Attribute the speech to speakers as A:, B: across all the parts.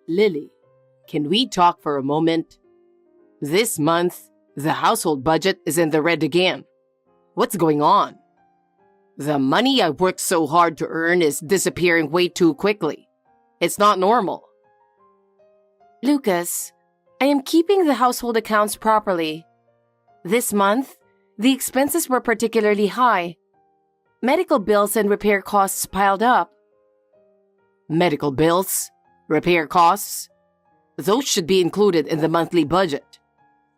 A: Lily, can we talk for a moment? This month, the household budget is in the red again. What's going on? The money I worked so hard to earn is disappearing way too quickly. It's not normal.
B: Lucas, I am keeping the household accounts properly. This month, the expenses were particularly high. Medical bills and repair costs piled up.
A: Medical bills? Repair costs? Those should be included in the monthly budget.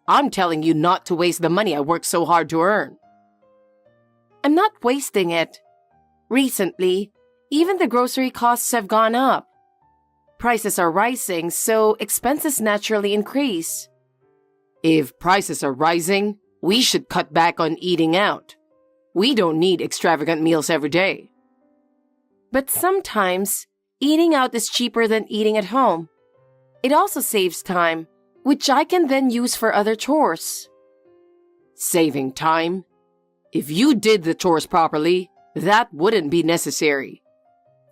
A: I'm telling you not to waste the money I worked so hard to earn.
B: I'm not wasting it. Recently, even the grocery costs have gone up. Prices are rising, so expenses naturally increase.
A: If prices are rising, we should cut back on eating out. We don't need extravagant meals every day.
B: But sometimes, eating out is cheaper than eating at home. It also saves time, which I can then use for other chores.
A: Saving time? If you did the chores properly, that wouldn't be necessary.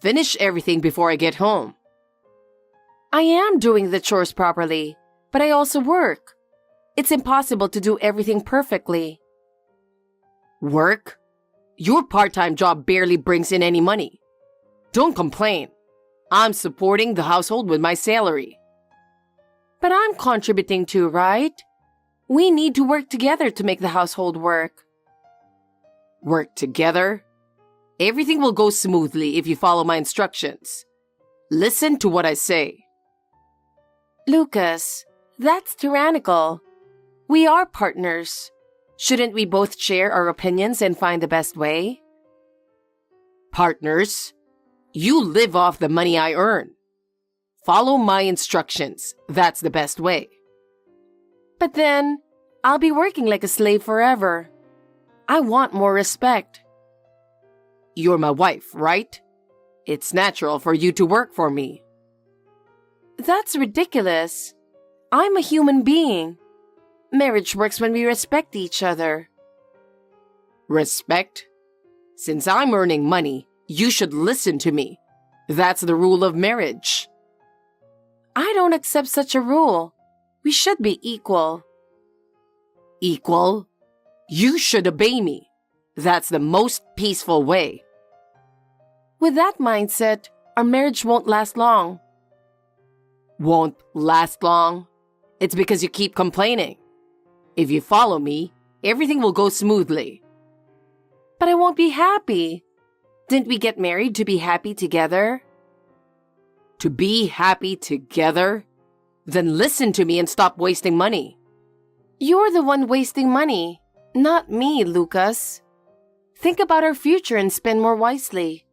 A: Finish everything before I get home.
B: I am doing the chores properly, but I also work. It's impossible to do everything perfectly.
A: Work? Your part-time job barely brings in any money. Don't complain. I'm supporting the household with my salary.
B: But I'm contributing too, right? We need to work together to make the household work.
A: Work together? Everything will go smoothly if you follow my instructions. Listen to what I say.
B: Lucas, that's tyrannical. We are partners. Shouldn't we both share our opinions and find the best way?
A: Partners? You live off the money I earn. Follow my instructions. That's the best way.
B: But then, I'll be working like a slave forever. I want more respect.
A: You're my wife, right? It's natural for you to work for me.
B: That's ridiculous. I'm a human being. Marriage works when we respect each other.
A: Respect? Since I'm earning money, you should listen to me. That's the rule of marriage.
B: I don't accept such a rule. We should be equal.
A: Equal? You should obey me. That's the most peaceful way.
B: With that mindset, our marriage won't last long.
A: Won't last long? It's because you keep complaining. If you follow me, everything will go smoothly.
B: But I won't be happy. Didn't we get married to be happy together?
A: To be happy together? Then listen to me and stop wasting money.
B: You're the one wasting money, not me, Lucas. Think about our future and spend more wisely.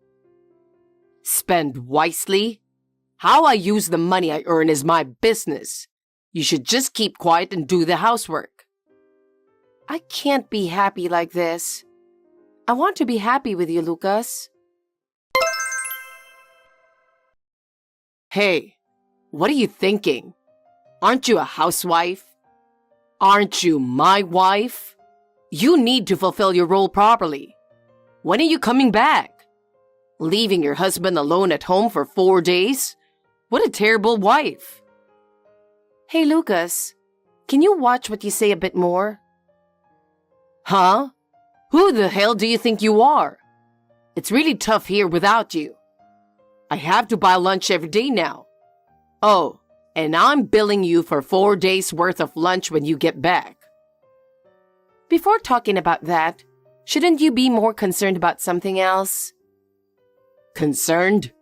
A: Spend wisely? How I use the money I earn is my business. You should just keep quiet and do the housework.
B: I can't be happy like this. I want to be happy with you, Lucas.
A: Hey, what are you thinking? Aren't you a housewife? Aren't you my wife? You need to fulfill your role properly. When are you coming back? Leaving your husband alone at home for 4 days? What a terrible wife.
B: Hey, Lucas, can you watch what you say a bit more?
A: Huh? Who the hell do you think you are? It's really tough here without you. I have to buy lunch every day now. Oh, and I'm billing you for 4 days worth of lunch when you get back.
B: Before talking about that, shouldn't you be more concerned about something else?
A: Concerned?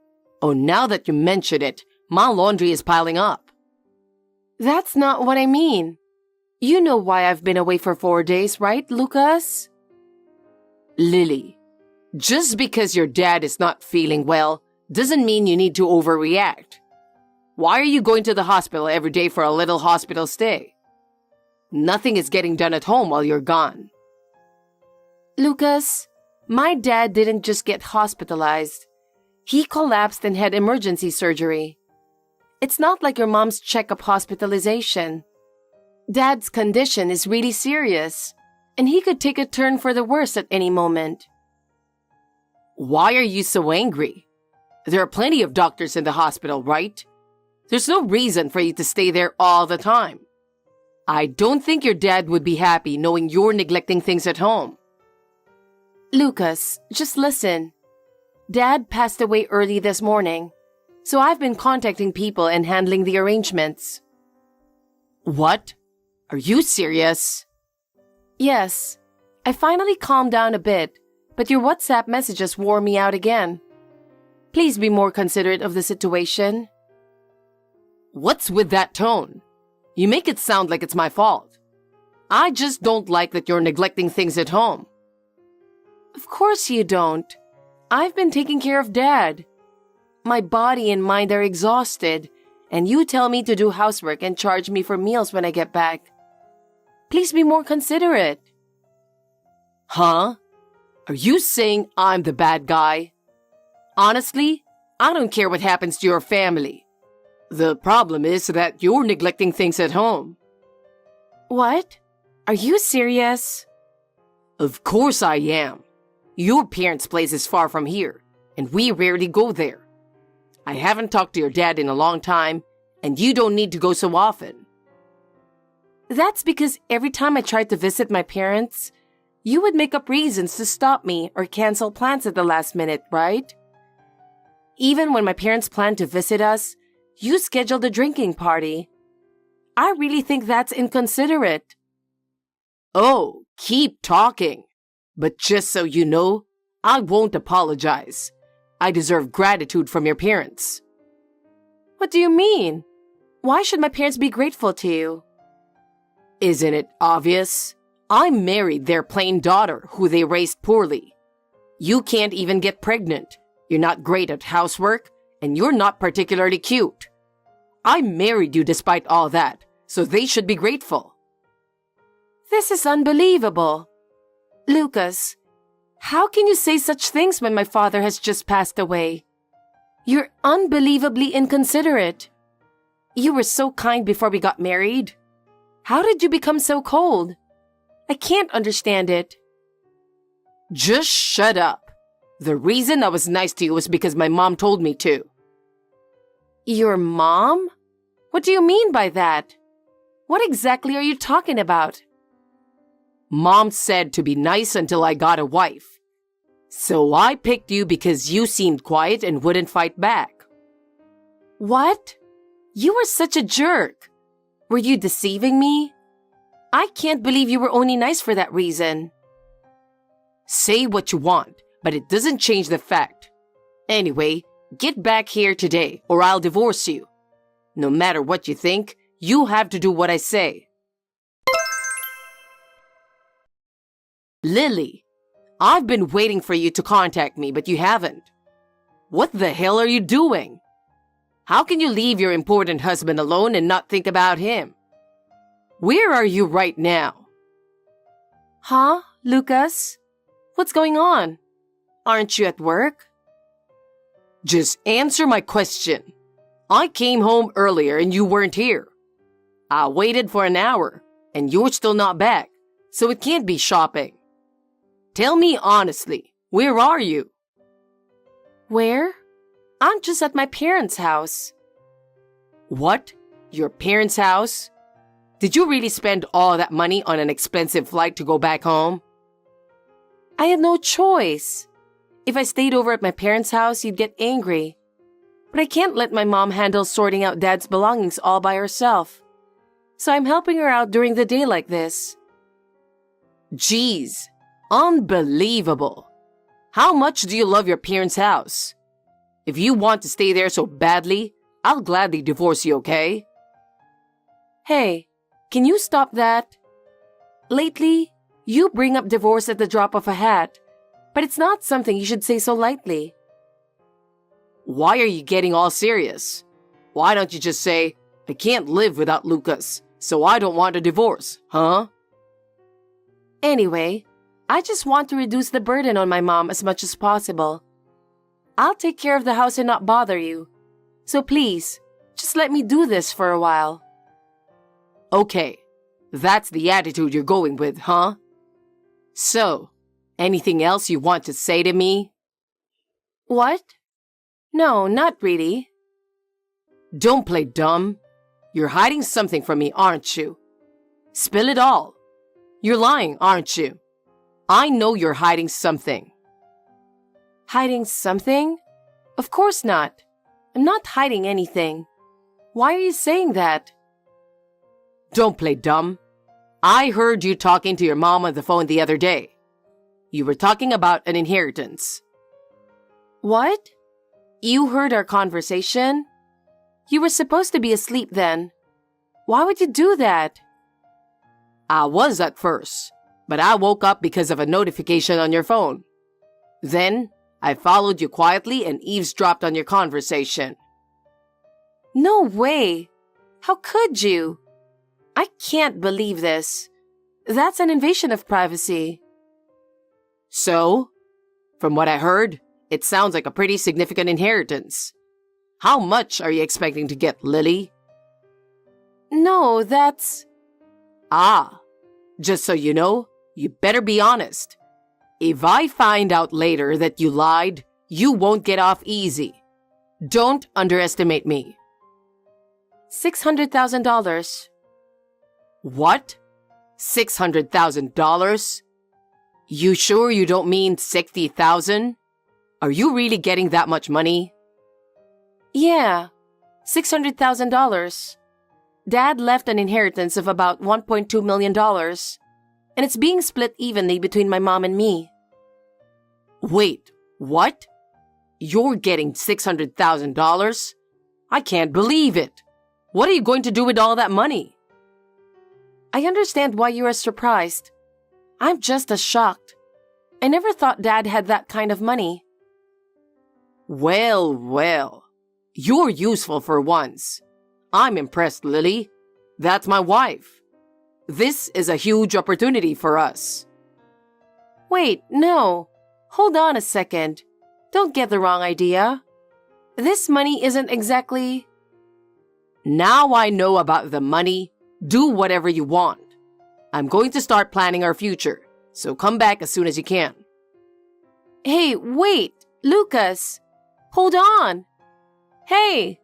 A: Oh, now that you mention it, my laundry is piling up.
B: That's not what I mean. You know why I've been away for 4 days, right, Lucas?
A: Lily, just because your dad is not feeling well doesn't mean you need to overreact. Why are you going to the hospital every day for a little hospital stay? Nothing is getting done at home while you're gone.
B: Lucas, my dad didn't just get hospitalized. He collapsed and had emergency surgery. It's not like your mom's checkup hospitalization. Dad's condition is really serious, and he could take a turn for the worse at any moment.
A: Why are you so angry? There are plenty of doctors in the hospital, right? There's no reason for you to stay there all the time. I don't think your dad would be happy knowing you're neglecting things at home.
B: Lucas, just listen. Dad passed away early this morning, so I've been contacting people and handling the arrangements.
A: What? Are you serious?
B: Yes. I finally calmed down a bit, but your WhatsApp messages wore me out again. Please be more considerate of the situation.
A: What's with that tone? You make it sound like it's my fault. I just don't like that you're neglecting things at home.
B: Of course you don't. I've been taking care of Dad. My body and mind are exhausted, and you tell me to do housework and charge me for meals when I get back. Please be more considerate.
A: Huh? Are you saying I'm the bad guy? Honestly, I don't care what happens to your family. The problem is that you're neglecting things at home.
B: What? Are you serious?
A: Of course I am. Your parents' place is far from here, and we rarely go there. I haven't talked to your dad in a long time, and you don't need to go so often.
B: That's because every time I tried to visit my parents, you would make up reasons to stop me or cancel plans at the last minute, right? Even when my parents planned to visit us, you scheduled a drinking party. I really think that's inconsiderate.
A: Oh, keep talking. But just so you know, I won't apologize. I deserve gratitude from your parents.
B: What do you mean? Why should my parents be grateful to you?
A: Isn't it obvious? I married their plain daughter who they raised poorly. You can't even get pregnant. You're not great at housework, and you're not particularly cute. I married you despite all that, so they should be grateful.
B: This is unbelievable. Lucas, how can you say such things when my father has just passed away? You're unbelievably inconsiderate. You were so kind before we got married. How did you become so cold? I can't understand it.
A: Just shut up. The reason I was nice to you was because my mom told me to.
B: Your mom? What do you mean by that? What exactly are you talking about?
A: Mom said to be nice until I got a wife. So I picked you because you seemed quiet and wouldn't fight back.
B: What? You were such a jerk. Were you deceiving me? I can't believe you were only nice for that reason.
A: Say what you want, but it doesn't change the fact. Anyway, get back here today or I'll divorce you. No matter what you think, you have to do what I say. Lily, I've been waiting for you to contact me, but you haven't. What the hell are you doing? How can you leave your important husband alone and not think about him? Where are you right now?
B: Huh, Lucas? What's going on? Aren't you at work?
A: Just answer my question. I came home earlier and you weren't here. I waited for an hour and you're still not back, so it can't be shopping. Tell me honestly, where are you?
B: Where? I'm just at my parents' house.
A: What? Your parents' house? Did you really spend all that money on an expensive flight to go back home?
B: I had no choice. If I stayed over at my parents' house, you'd get angry. But I can't let my mom handle sorting out Dad's belongings all by herself. So I'm helping her out during the day like this.
A: Jeez, unbelievable. How much do you love your parents' house? If you want to stay there so badly, I'll gladly divorce you, okay?
B: Hey, can you stop that? Lately, you bring up divorce at the drop of a hat, but it's not something you should say so lightly.
A: Why are you getting all serious? Why don't you just say, I can't live without Lucas, so I don't want a divorce, huh?
B: Anyway, I just want to reduce the burden on my mom as much as possible. I'll take care of the house and not bother you. So please, just let me do this for a while.
A: Okay, that's the attitude you're going with, huh? So, anything else you want to say to me?
B: What? No, not really.
A: Don't play dumb. You're hiding something from me, aren't you? Spill it all. You're lying, aren't you? I know you're hiding something.
B: Hiding something? Of course not. I'm not hiding anything. Why are you saying that?
A: Don't play dumb. I heard you talking to your mom on the phone the other day. You were talking about an inheritance.
B: What? You heard our conversation? You were supposed to be asleep then. Why would you do that?
A: I was at first, but I woke up because of a notification on your phone. Then, I followed you quietly and eavesdropped on your conversation.
B: No way! How could you? I can't believe this. That's an invasion of privacy.
A: So, from what I heard, it sounds like a pretty significant inheritance. How much are you expecting to get, Lily?
B: No, that's...
A: Just so you know, you better be honest. If I find out later that you lied, you won't get off easy. Don't underestimate me.
B: $600,000.
A: What? $600,000? You sure you don't mean 60,000? Are you really getting that much money?
B: Yeah, $600,000. Dad left an inheritance of about $1.2 million, and it's being split evenly between my mom and me.
A: Wait, what? You're getting $600,000? I can't believe it. What are you going to do with all that money?
B: I understand why you are surprised. I'm just as shocked. I never thought Dad had that kind of money.
A: Well. You're useful for once. I'm impressed, Lily. That's my wife. This is a huge opportunity for us.
B: Wait, no. Hold on a second. Don't get the wrong idea. This money isn't exactly...
A: Now I know about the money. Do whatever you want. I'm going to start planning our future, so come back as soon as you can.
B: Hey, wait, Lucas. Hold on. Hey,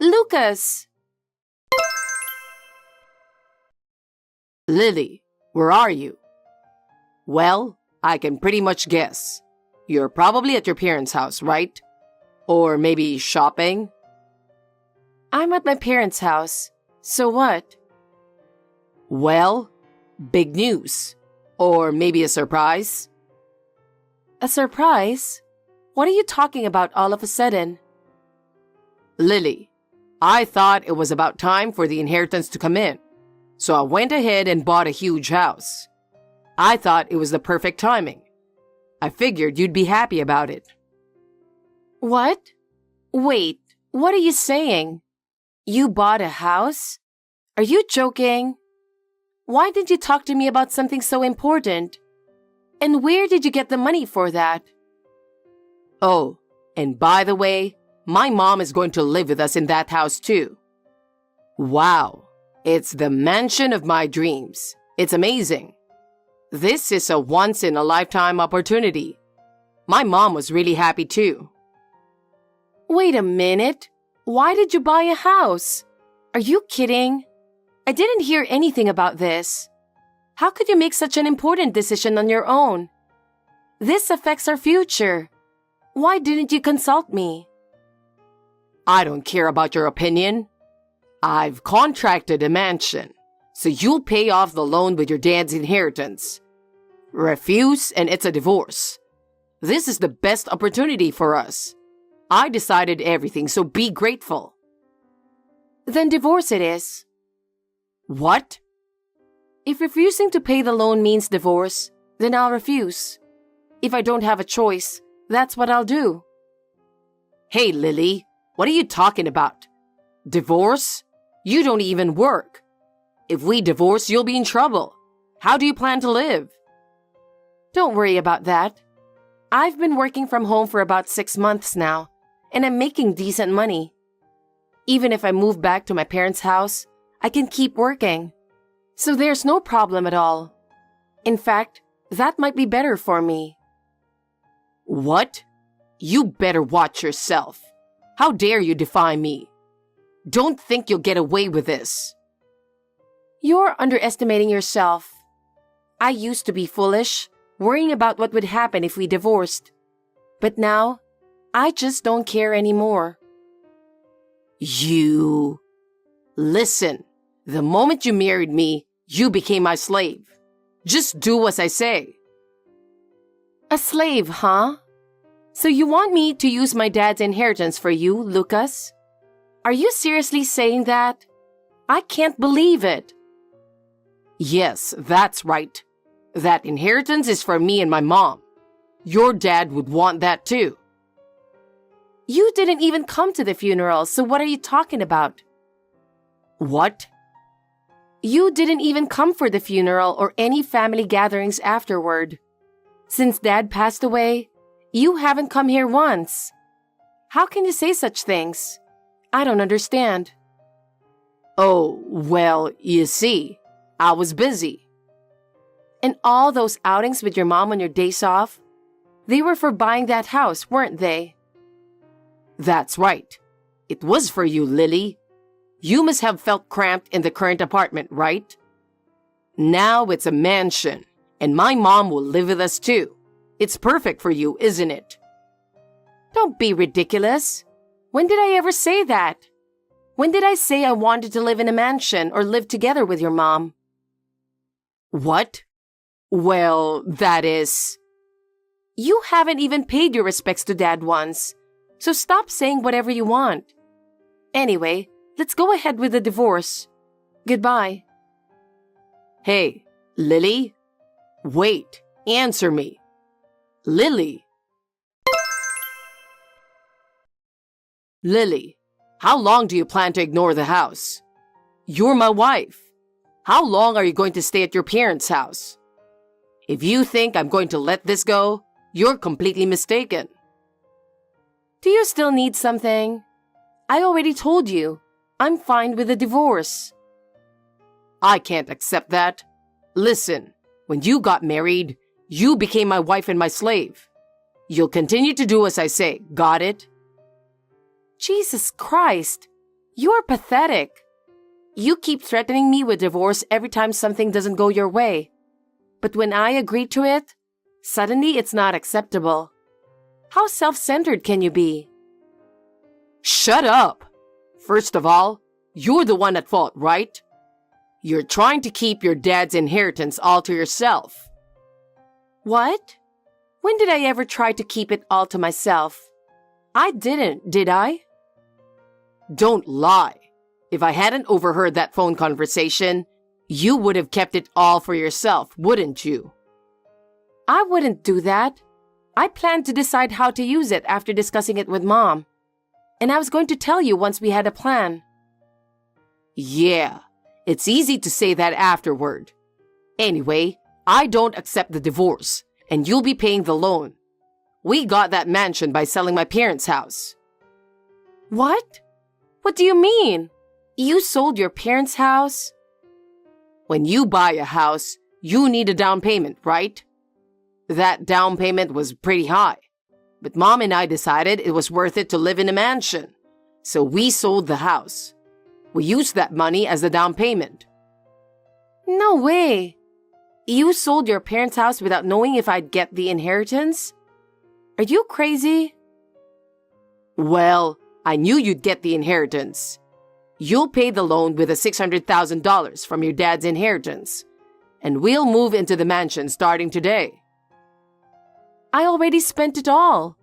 B: Lucas.
A: Lily, where are you? Well, I can pretty much guess. You're probably at your parents' house, right? Or maybe shopping?
B: I'm at my parents' house. So what?
A: Well, big news. Or maybe a surprise?
B: A surprise? What are you talking about all of a sudden?
A: Lily, I thought it was about time for the inheritance to come in. So I went ahead and bought a huge house. I thought it was the perfect timing. I figured you'd be happy about it.
B: What? Wait, what are you saying? You bought a house? Are you joking? Why didn't you talk to me about something so important? And where did you get the money for that?
A: Oh, and by the way, my mom is going to live with us in that house too. Wow, it's the mansion of my dreams. It's amazing. This is a once-in-a-lifetime opportunity. My mom was really happy too.
B: Wait a minute. Why did you buy a house? Are you kidding? I didn't hear anything about this. How could you make such an important decision on your own? This affects our future. Why didn't you consult me?
A: I don't care about your opinion. I've contracted a mansion, so you'll pay off the loan with your dad's inheritance. Refuse and it's a divorce. This is the best opportunity for us. I decided everything, so be grateful.
B: Then divorce it is.
A: What?
B: If refusing to pay the loan means divorce, then I'll refuse. If I don't have a choice, that's what I'll do.
A: Hey, Lily, what are you talking about? Divorce? You don't even work. If we divorce, you'll be in trouble. How do you plan to live?
B: Don't worry about that. I've been working from home for about 6 months now, and I'm making decent money. Even if I move back to my parents' house, I can keep working. So there's no problem at all. In fact, that might be better for me.
A: What? You better watch yourself. How dare you defy me? Don't think you'll get away with this.
B: You're underestimating yourself. I used to be foolish, worrying about what would happen if we divorced. But now, I just don't care anymore.
A: You... Listen, the moment you married me, you became my slave. Just do as I say.
B: A slave, huh? So you want me to use my dad's inheritance for you, Lucas? Are you seriously saying that? I can't believe it.
A: Yes, that's right. That inheritance is for me and my mom. Your dad would want that too.
B: You didn't even come to the funeral, so what are you talking about?
A: What?
B: You didn't even come for the funeral or any family gatherings afterward. Since Dad passed away, you haven't come here once. How can you say such things? I don't understand.
A: Oh, well, you see, I was busy.
B: And all those outings with your mom on your days off, they were for buying that house, weren't they?
A: That's right. It was for you, Lily. You must have felt cramped in the current apartment, right? Now it's a mansion, and my mom will live with us too. It's perfect for you, isn't it?
B: Don't be ridiculous. When did I ever say that? When did I say I wanted to live in a mansion or live together with your mom?
A: What? Well, that is...
B: You haven't even paid your respects to Dad once, so stop saying whatever you want. Anyway, let's go ahead with the divorce. Goodbye.
A: Hey, Lily? Wait, answer me. Lily? Lily, how long do you plan to ignore the house? You're my wife. How long are you going to stay at your parents' house? If you think I'm going to let this go, you're completely mistaken.
B: Do you still need something? I already told you. I'm fine with the divorce.
A: I can't accept that. Listen, when you got married, you became my wife and my slave. You'll continue to do as I say, got it?
B: Jesus Christ, you're pathetic. You keep threatening me with divorce every time something doesn't go your way. But when I agree to it, suddenly it's not acceptable. How self-centered can you be?
A: Shut up! First of all, you're the one at fault, right? You're trying to keep your dad's inheritance all to yourself.
B: What? When did I ever try to keep it all to myself? I didn't, did I?
A: Don't lie. If I hadn't overheard that phone conversation, you would have kept it all for yourself, wouldn't you?
B: I wouldn't do that. I planned to decide how to use it after discussing it with Mom. And I was going to tell you once we had a plan.
A: Yeah, it's easy to say that afterward. Anyway, I don't accept the divorce, and you'll be paying the loan. We got that mansion by selling my parents' house.
B: What? What do you mean? You sold your parents' house?
A: When you buy a house, you need a down payment, right? That down payment was pretty high, but Mom and I decided it was worth it to live in a mansion, so we sold the house. We used that money as the down payment.
B: No way. You sold your parents' house without knowing if I'd get the inheritance? Are you crazy?
A: Well, I knew you'd get the inheritance. You'll pay the loan with the $600,000 from your dad's inheritance, and we'll move into the mansion starting today.
B: I already spent it all.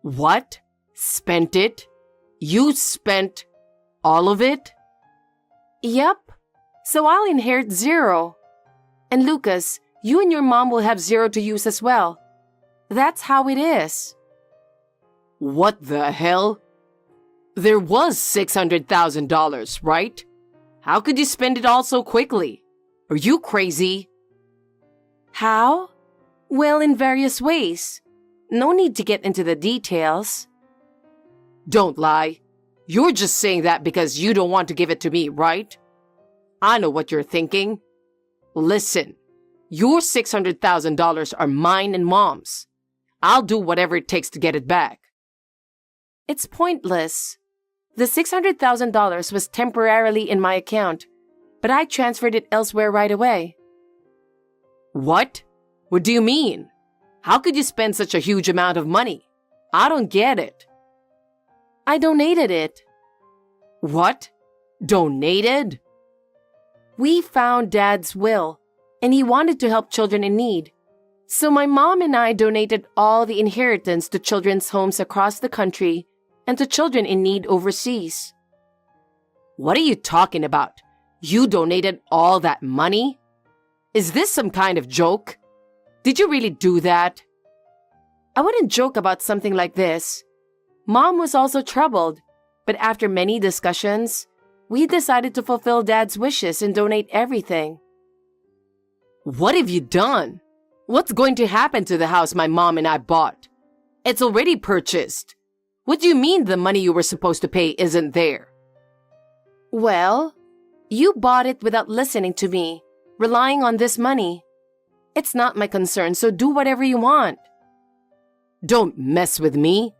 A: What? Spent it? You spent all of it?
B: Yep. So I'll inherit zero. And Lucas, you and your mom will have zero to use as well. That's how it is.
A: What the hell? There was $600,000, right? How could you spend it all so quickly? Are you crazy?
B: How? Well, in various ways. No need to get into the details.
A: Don't lie. You're just saying that because you don't want to give it to me, right? I know what you're thinking. Listen, your $600,000 are mine and Mom's. I'll do whatever it takes to get it back.
B: It's pointless. The $600,000 was temporarily in my account, but I transferred it elsewhere right away.
A: What? What do you mean? How could you spend such a huge amount of money? I don't get it.
B: I donated it.
A: What? Donated?
B: We found Dad's will, and he wanted to help children in need. So my mom and I donated all the inheritance to children's homes across the country and to children in need overseas.
A: What are you talking about? You donated all that money? Is this some kind of joke? Did you really do that?
B: I wouldn't joke about something like this. Mom was also troubled, but after many discussions, we decided to fulfill Dad's wishes and donate everything.
A: What have you done? What's going to happen to the house my mom and I bought? It's already purchased. What do you mean the money you were supposed to pay isn't there?
B: Well, you bought it without listening to me, relying on this money. It's not my concern, so do whatever you want.
A: Don't mess with me.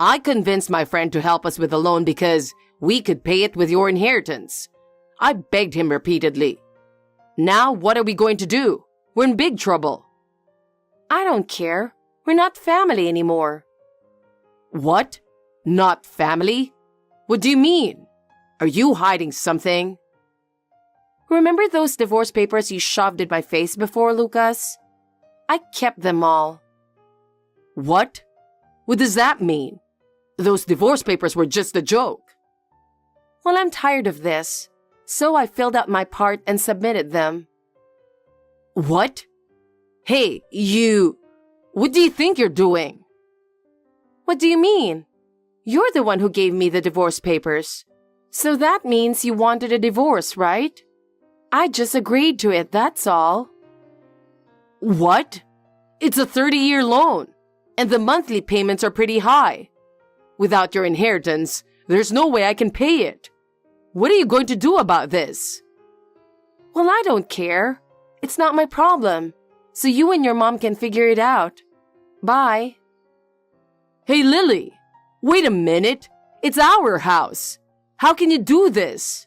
A: I convinced my friend to help us with the loan because we could pay it with your inheritance. I begged him repeatedly. Now what are we going to do? We're in big trouble.
B: I don't care. We're not family anymore.
A: What? Not family? What do you mean? Are you hiding something?
B: Remember those divorce papers you shoved in my face before, Lucas? I kept them all.
A: What? What does that mean? Those divorce papers were just a joke.
B: Well, I'm tired of this, so I filled out my part and submitted them.
A: What? Hey, you... What do you think you're doing?
B: What do you mean? You're the one who gave me the divorce papers. So that means you wanted a divorce, right? I just agreed to it, that's all.
A: What? It's a 30-year loan, and the monthly payments are pretty high. Without your inheritance, there's no way I can pay it. What are you going to do about this?
B: Well, I don't care. It's not my problem. So you and your mom can figure it out. Bye.
A: Hey, Lily, wait a minute. It's our house. How can you do this?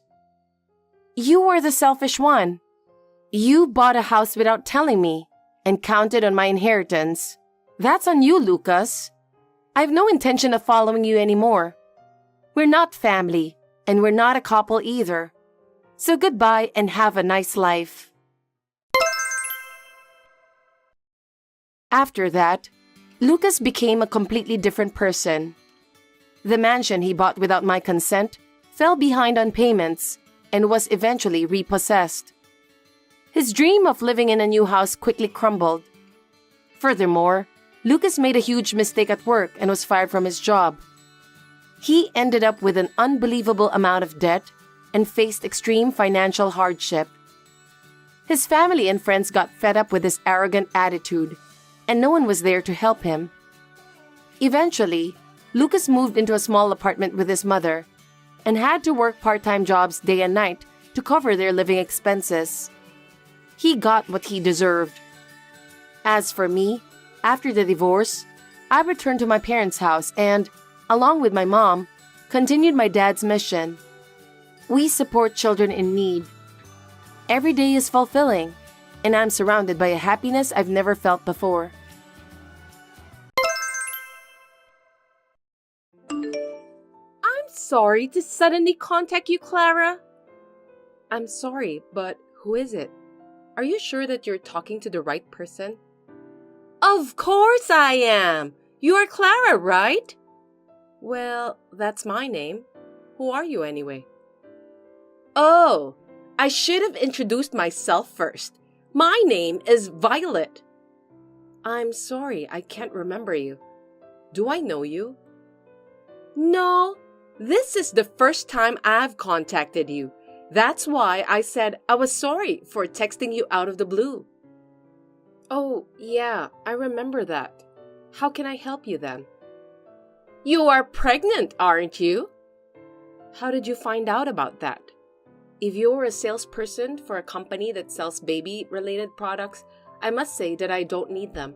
B: You are the selfish one. You bought a house without telling me and counted on my inheritance. That's on you, Lucas. I have no intention of following you anymore. We're not family, and we're not a couple either. So goodbye and have a nice life. After that, Lucas became a completely different person. The mansion he bought without my consent fell behind on payments and was eventually repossessed. His dream of living in a new house quickly crumbled. Furthermore, Lucas made a huge mistake at work and was fired from his job. He ended up with an unbelievable amount of debt and faced extreme financial hardship. His family and friends got fed up with his arrogant attitude, and no one was there to help him. Eventually, Lucas moved into a small apartment with his mother and had to work part-time jobs day and night to cover their living expenses. He got what he deserved. As for me, after the divorce, I returned to my parents' house and, along with my mom, continued my dad's mission. We support children in need. Every day is fulfilling, and I'm surrounded by a happiness I've never felt before.
C: I'm sorry to suddenly contact you, Clara. I'm sorry, but who is it? Are you sure that you're talking to the right person? Of course I am! You are Clara, right? Well, that's my name. Who are you anyway? Oh, I should have introduced myself first. My name is Violet. I'm sorry, I can't remember you. Do I know you? No, this is the first time I've contacted you. That's why I said I was sorry for texting you out of the blue. Oh, yeah, I remember that. How can I help you then? You are pregnant, aren't you? How did you find out about that? If you're a salesperson for a company that sells baby-related products, I must say that I don't need them.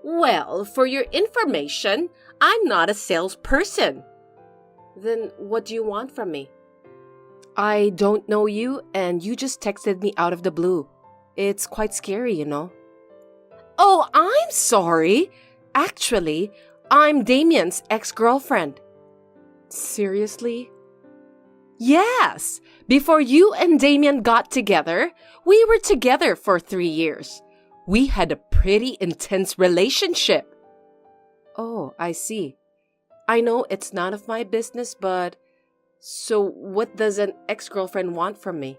C: Well, for your information, I'm not a salesperson. Then what do you want from me?
B: I don't know you, and you just texted me out of the blue. It's quite scary, you know.
C: Oh, I'm sorry. Actually, I'm Damien's ex-girlfriend.
B: Seriously?
C: Yes. Before you and Damien got together, we were together for 3 years. We had a pretty intense relationship.
B: Oh, I see. I know it's none of my business, but... So what does an ex-girlfriend want from me?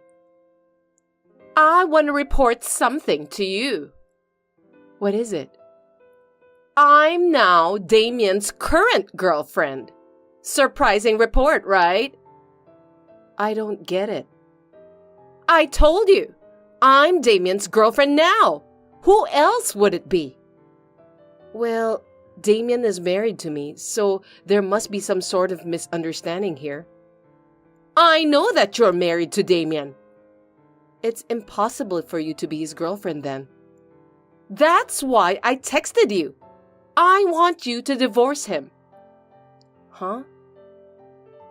C: I want to report something to you.
B: What is it?
C: I'm now Damien's current girlfriend. Surprising report, right?
B: I don't get it.
C: I told you. I'm Damien's girlfriend now. Who else would it be?
B: Well, Damien is married to me, so there must be some sort of misunderstanding here.
C: I know that you're married to Damien.
B: It's impossible for you to be his girlfriend then.
C: That's why I texted you. I want you to divorce him.
B: Huh?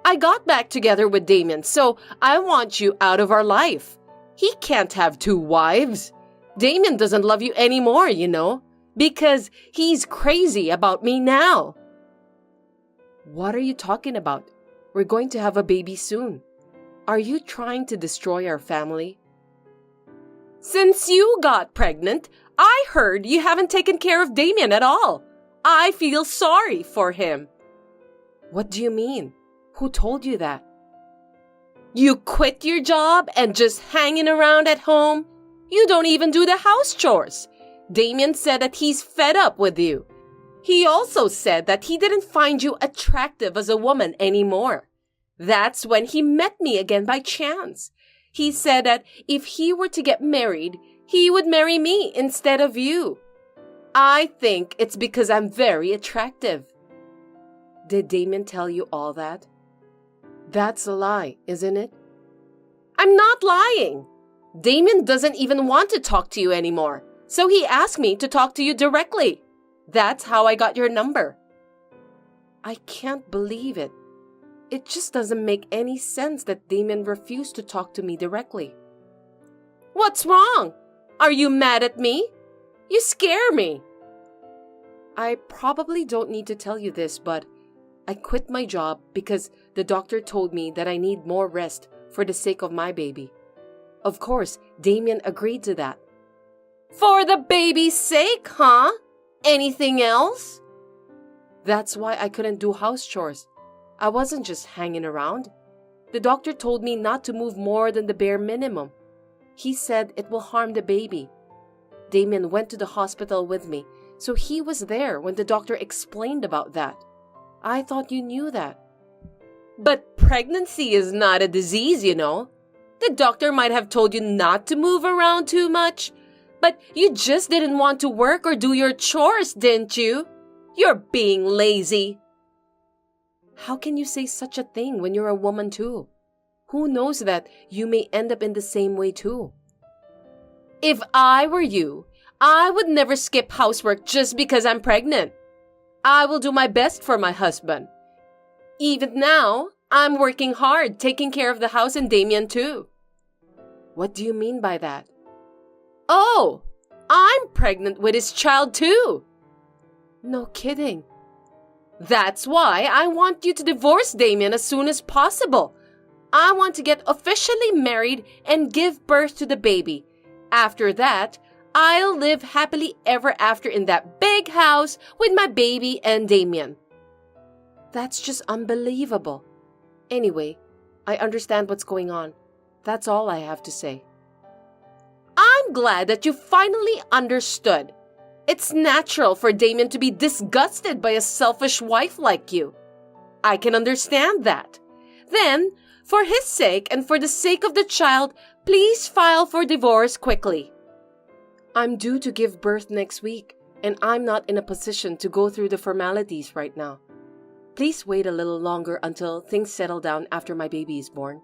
C: I got back together with Damien, so I want you out of our life. He can't have 2 wives. Damien doesn't love you anymore, you know, because he's crazy about me now.
B: What are you talking about? We're going to have a baby soon. Are you trying to destroy our family?
C: Since you got pregnant, I heard you haven't taken care of Damien at all. I feel sorry for him.
B: What do you mean? Who told you that?
C: You quit your job and just hanging around at home? You don't even do the house chores. Damien said that he's fed up with you. He also said that he didn't find you attractive as a woman anymore. That's when he met me again by chance. He said that if he were to get married, he would marry me instead of you. I think it's because I'm very attractive.
B: Did Damien tell you all that? That's a lie, isn't it?
C: I'm not lying. Damien doesn't even want to talk to you anymore, so he asked me to talk to you directly. That's how I got your number.
B: I can't believe it. It just doesn't make any sense that Damien refused to talk to me directly.
C: What's wrong? Are you mad at me? You scare me.
B: I probably don't need to tell you this, but I quit my job because the doctor told me that I need more rest for the sake of my baby. Of course, Damien agreed to that.
C: For the baby's sake, huh? Anything else?
B: That's why I couldn't do house chores. I wasn't just hanging around. The doctor told me not to move more than the bare minimum. He said it will harm the baby. Damien went to the hospital with me, so he was there when the doctor explained about that. I thought you knew that.
C: But pregnancy is not a disease, you know. The doctor might have told you not to move around too much, but you just didn't want to work or do your chores, didn't you? You're being lazy.
B: How can you say such a thing when you're a woman too? Who knows that you may end up in the same way too?
C: If I were you, I would never skip housework just because I'm pregnant. I will do my best for my husband. Even now, I'm working hard taking care of the house and Damien too.
B: What do you mean by that?
C: Oh, I'm pregnant with his child too.
B: No kidding.
C: That's why I want you to divorce Damien as soon as possible. I want to get officially married and give birth to the baby. After that, I'll live happily ever after in that big house with my baby and Damien.
B: That's just unbelievable. Anyway, I understand what's going on. That's all I have to say.
C: I'm glad that you finally understood. It's natural for Damien to be disgusted by a selfish wife like you. I can understand that. Then, for his sake and for the sake of the child, please file for divorce quickly.
B: I'm due to give birth next week, and I'm not in a position to go through the formalities right now. Please wait a little longer until things settle down after my baby is born.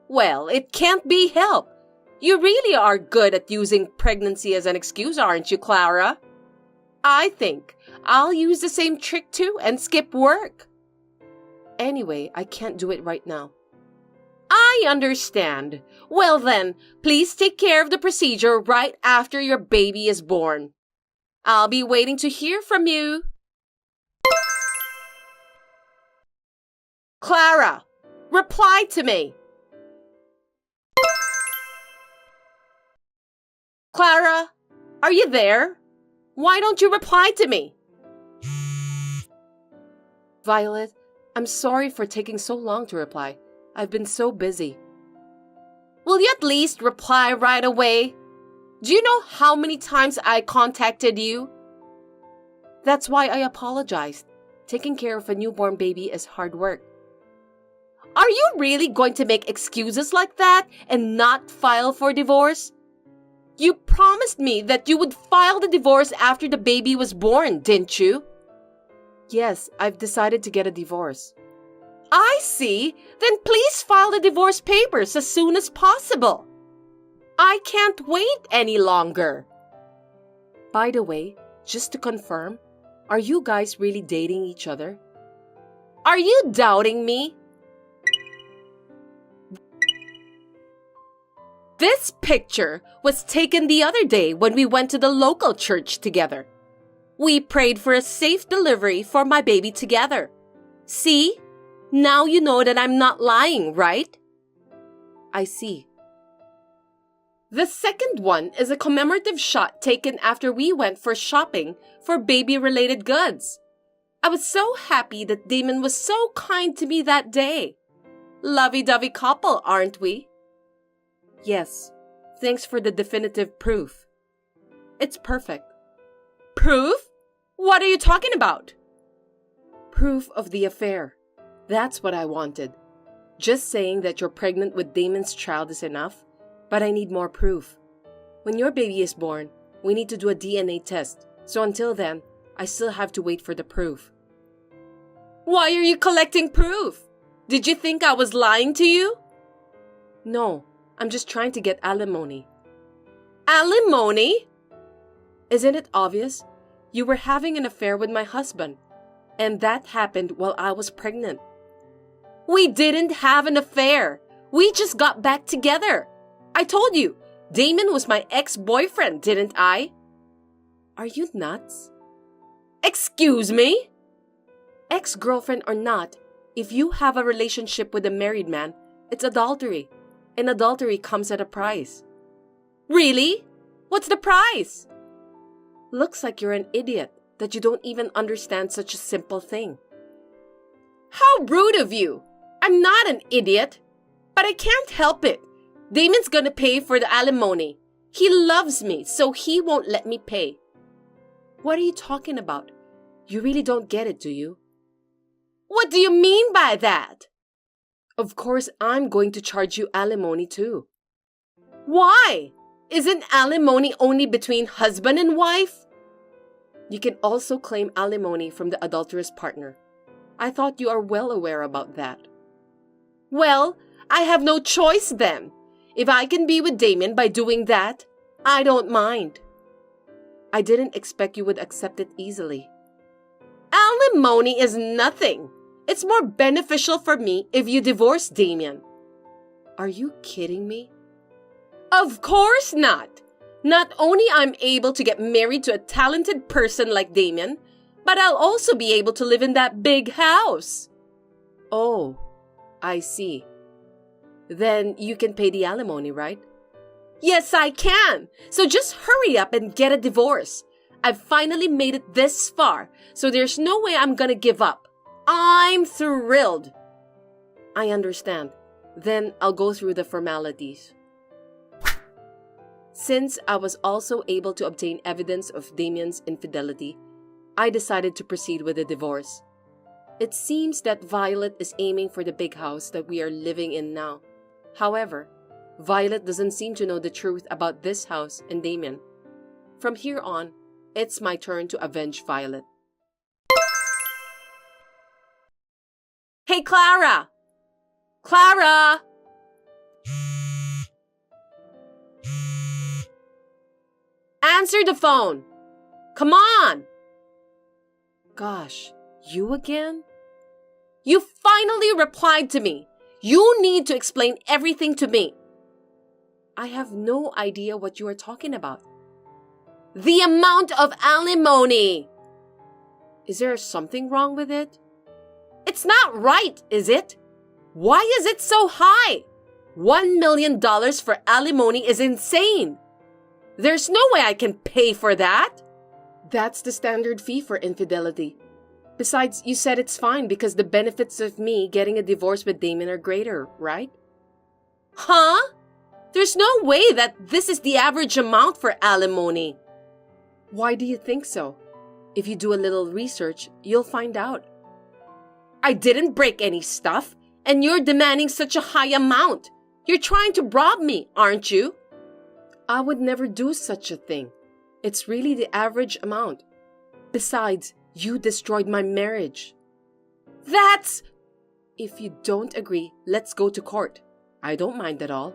C: Well, it can't be helped. You really are good at using pregnancy as an excuse, aren't you, Clara? I think I'll use the same trick too and skip work. Anyway, I can't do it right now. I understand. Well then, please take care of the procedure right after your baby is born. I'll be waiting to hear from you. Clara, reply to me. Clara, are you there? Why don't you reply to me? Violet, I'm sorry for taking so long to reply. I've been so busy. Will you at least reply right away? Do you know how many times I contacted you? That's why I apologized. Taking care of a newborn baby is hard work. Are you really going to make excuses like that and not file for divorce? You promised me that you would file the divorce after the baby was born, didn't you? Yes, I've decided to get a divorce. I see. Then please file the divorce papers as soon as possible. I can't wait any longer. By the way, just to confirm, are you guys really dating each other? Are you doubting me? This picture was taken the other day when we went to the local church together. We prayed for a safe delivery for my baby together. See? Now you know that I'm not lying, right? I see. The second one is a commemorative shot taken after we went for shopping for baby-related goods. I was so happy that Damon was so kind to me that day. Lovey-dovey couple, aren't we? Yes. Thanks for the definitive proof. It's perfect. Proof? What are you talking about? Proof of the affair. That's what I wanted. Just saying that you're pregnant with Damon's child is enough, but I need more proof. When your baby is born, we need to do a DNA test, so until then, I still have to wait for the proof. Why are you collecting proof? Did you think I was lying to you? No, I'm just trying to get alimony. Alimony? Isn't it obvious? You were having an affair with my husband, and that happened while I was pregnant. We didn't have an affair. We just got back together. I told you, Damon was my ex-boyfriend, didn't I? Are you nuts? Excuse me? Ex-girlfriend or not, if you have a relationship with a married man, it's adultery. And adultery comes at a price. Really? What's the price? Looks like you're an idiot that you don't even understand such a simple thing. How rude of you! I'm not an idiot, but I can't help it. Damon's gonna pay for the alimony. He loves me, so he won't let me pay. What are you talking about? You really don't get it, do you? What do you mean by that? Of course, I'm going to charge you alimony too. Why? Isn't alimony only between husband and wife? You can also claim alimony from the adulterous partner. I thought you are well aware about that. Well, I have no choice then. If I can be with Damon by doing that, I don't mind. I didn't expect you would accept it easily. Alimony is nothing. It's more beneficial for me if you divorce Damien. Are you kidding me? Of course not. Not only I'm able to get married to a talented person like Damien, but I'll also be able to live in that big house. Oh, I see. Then you can pay the alimony, right? Yes, I can. So just hurry up and get a divorce. I've finally made it this far, so there's no way I'm gonna give up. I'm thrilled. I understand. Then I'll go through the formalities. Since I was also able to obtain evidence of Damien's infidelity, I decided to proceed with the divorce. It seems that Violet is aiming for the big house that we are living in now. However, Violet doesn't seem to know the truth about this house and Damien. From here on, it's my turn to avenge Violet. Hey, Clara! Clara! Answer the phone! Come on! Gosh, you again? You finally replied to me. You need to explain everything to me. I have no idea what you are talking about. The amount of alimony. Is there something wrong with it? It's not right, is it? Why is it so high? $1 million for alimony is insane. There's no way I can pay for that.
B: That's the standard fee for infidelity. Besides, you said it's fine because the benefits of me getting a divorce with Damon are greater, right?
C: Huh? There's no way that this is the average amount for alimony.
B: Why do you think so? If you do a little research, you'll find out.
C: I didn't break any stuff, and you're demanding such a high amount. You're trying to rob me, aren't you?
B: I would never do such a thing. It's really the average amount. Besides, you destroyed my marriage.
C: That's...
B: If you don't agree, let's go to court. I don't mind at all.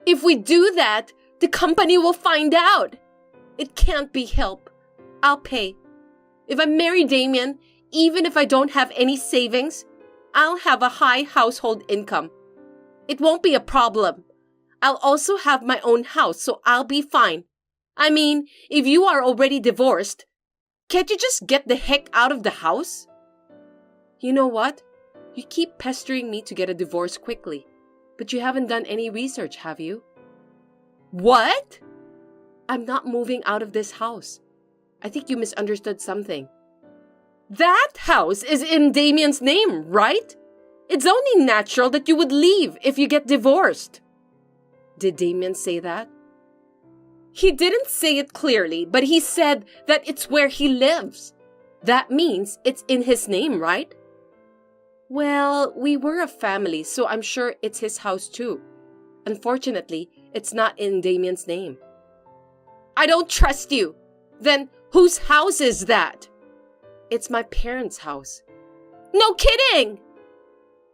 C: If we do that, the company will find out. It can't be helped. I'll pay. If I marry Damien, even if I don't have any savings, I'll have a high household income. It won't be a problem. I'll also have my own house, so I'll be fine. I mean, if you are already divorced, can't you just get the heck out of the house?
B: You know what? You keep pestering me to get a divorce quickly, but you haven't done any research, have you?
C: What?
B: I'm not moving out of this house. I think you misunderstood something.
C: That house is in Damien's name, right? It's only natural that you would leave if you get divorced.
B: Did Damien say that?
C: He didn't say it clearly, but he said that it's where he lives. That means it's in his name, right?
B: Well, we were a family, so I'm sure it's his house too. Unfortunately, it's not in Damien's name.
C: I don't trust you. Then whose house is that?
B: It's my parents' house.
C: No kidding!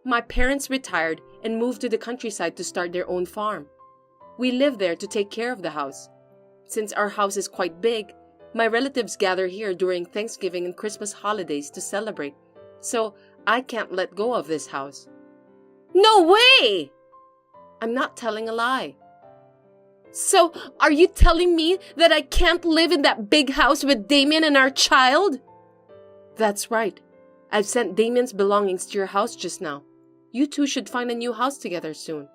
B: My parents retired and moved to the countryside to start their own farm. We live there to take care of the house. Since our house is quite big, my relatives gather here during Thanksgiving and Christmas holidays to celebrate, so I can't let go of this house.
C: No way!
B: I'm not telling a lie.
C: So, are you telling me that I can't live in that big house with Damien and our child?
B: That's right. I've sent Damien's belongings to your house just now. You two should find a new house together soon.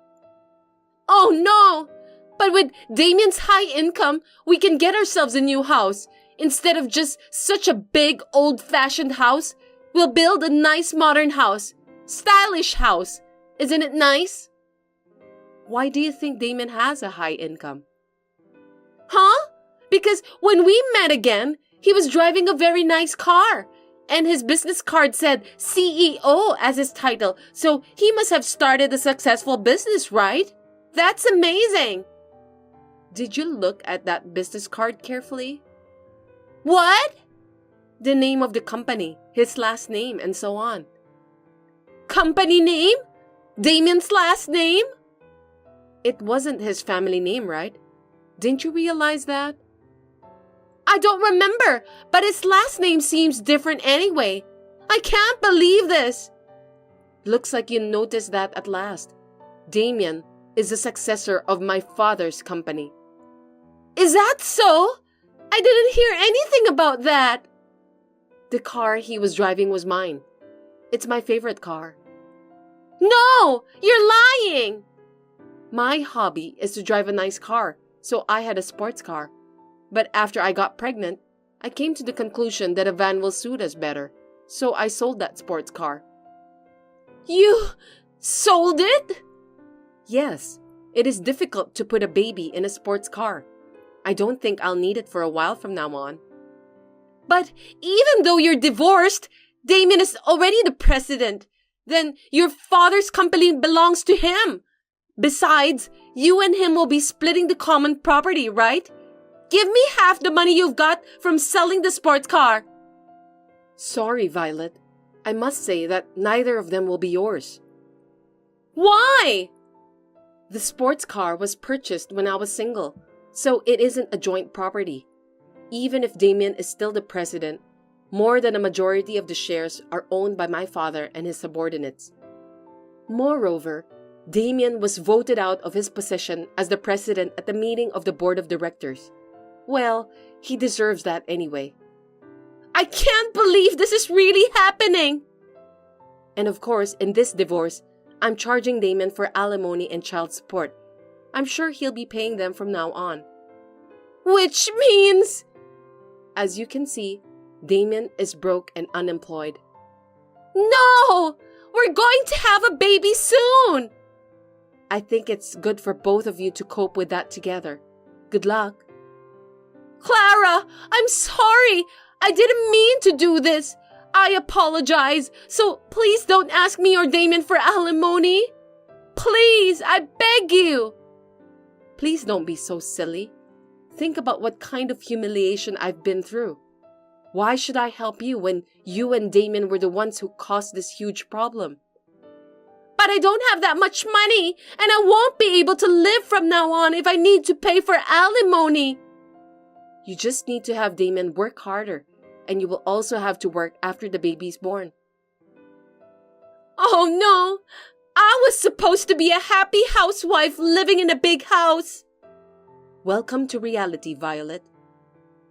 C: Oh no! But with Damien's high income, we can get ourselves a new house. Instead of just such a big, old-fashioned house, we'll build a nice modern house. Stylish house. Isn't it nice?
B: Why do you think Damien has a high income?
C: Huh? Because when we met again, he was driving a very nice car. And his business card said CEO as his title, so he must have started a successful business, right? That's amazing.
B: Did you look at that business card carefully?
C: What?
B: The name of the company, his last name, and so on.
C: Company name? Damien's last name?
B: It wasn't his family name, right? Didn't you realize that?
C: I don't remember, but his last name seems different anyway. I can't believe this.
B: Looks like you noticed that at last. Damien is the successor of my father's company.
C: Is that so? I didn't hear anything about that.
B: The car he was driving was mine. It's my favorite car.
C: No, you're lying.
B: My hobby is to drive a nice car, so I had a sports car. But after I got pregnant, I came to the conclusion that a van will suit us better, so I sold that sports car.
C: You sold it?
B: Yes, it is difficult to put a baby in a sports car. I don't think I'll need it for a while from now on.
C: But even though you're divorced, Damien is already the president. Then your father's company belongs to him. Besides, you and him will be splitting the common property, right? Give me half the money you've got from selling the sports car.
B: Sorry, Violet. I must say that neither of them will be yours.
C: Why?
B: The sports car was purchased when I was single, so it isn't a joint property. Even if Damien is still the president,
C: More than a majority of the shares are owned by my father and his subordinates. Moreover, Damien was voted out of his position as the president at the meeting of the board of directors. Well, he deserves that anyway. I can't believe this is really happening! And of course, in this divorce, I'm charging Damien for alimony and child support. I'm sure he'll be paying them from now on. Which means... As you can see, Damien is broke and unemployed. No! We're going to have a baby soon! I think it's good for both of you to cope with that together. Good luck. Clara, I'm sorry! I didn't mean to do this! I apologize, so please don't ask me or Damien for alimony. Please, I beg you. Please don't be so silly. Think about what kind of humiliation I've been through. Why should I help you when you and Damien were the ones who caused this huge problem? But I don't have that much money, and I won't be able to live from now on if I need to pay for alimony. You just need to have Damien work harder, and you will also have to work after the baby's born. Oh no! I was supposed to be a happy housewife living in a big house. Welcome to reality, Violet.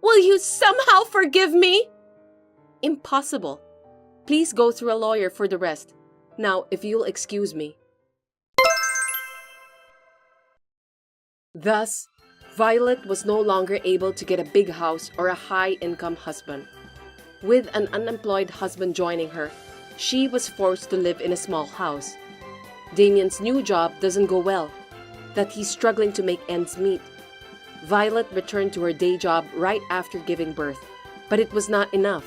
C: Will you somehow forgive me? Impossible. Please go through a lawyer for the rest. Now, if you'll excuse me. Thus, Violet was no longer able to get a big house or a high-income husband. With an unemployed husband joining her, she was forced to live in a small house. Damien's new job doesn't go well, that he's struggling to make ends meet. Violet returned to her day job right after giving birth, but it was not enough.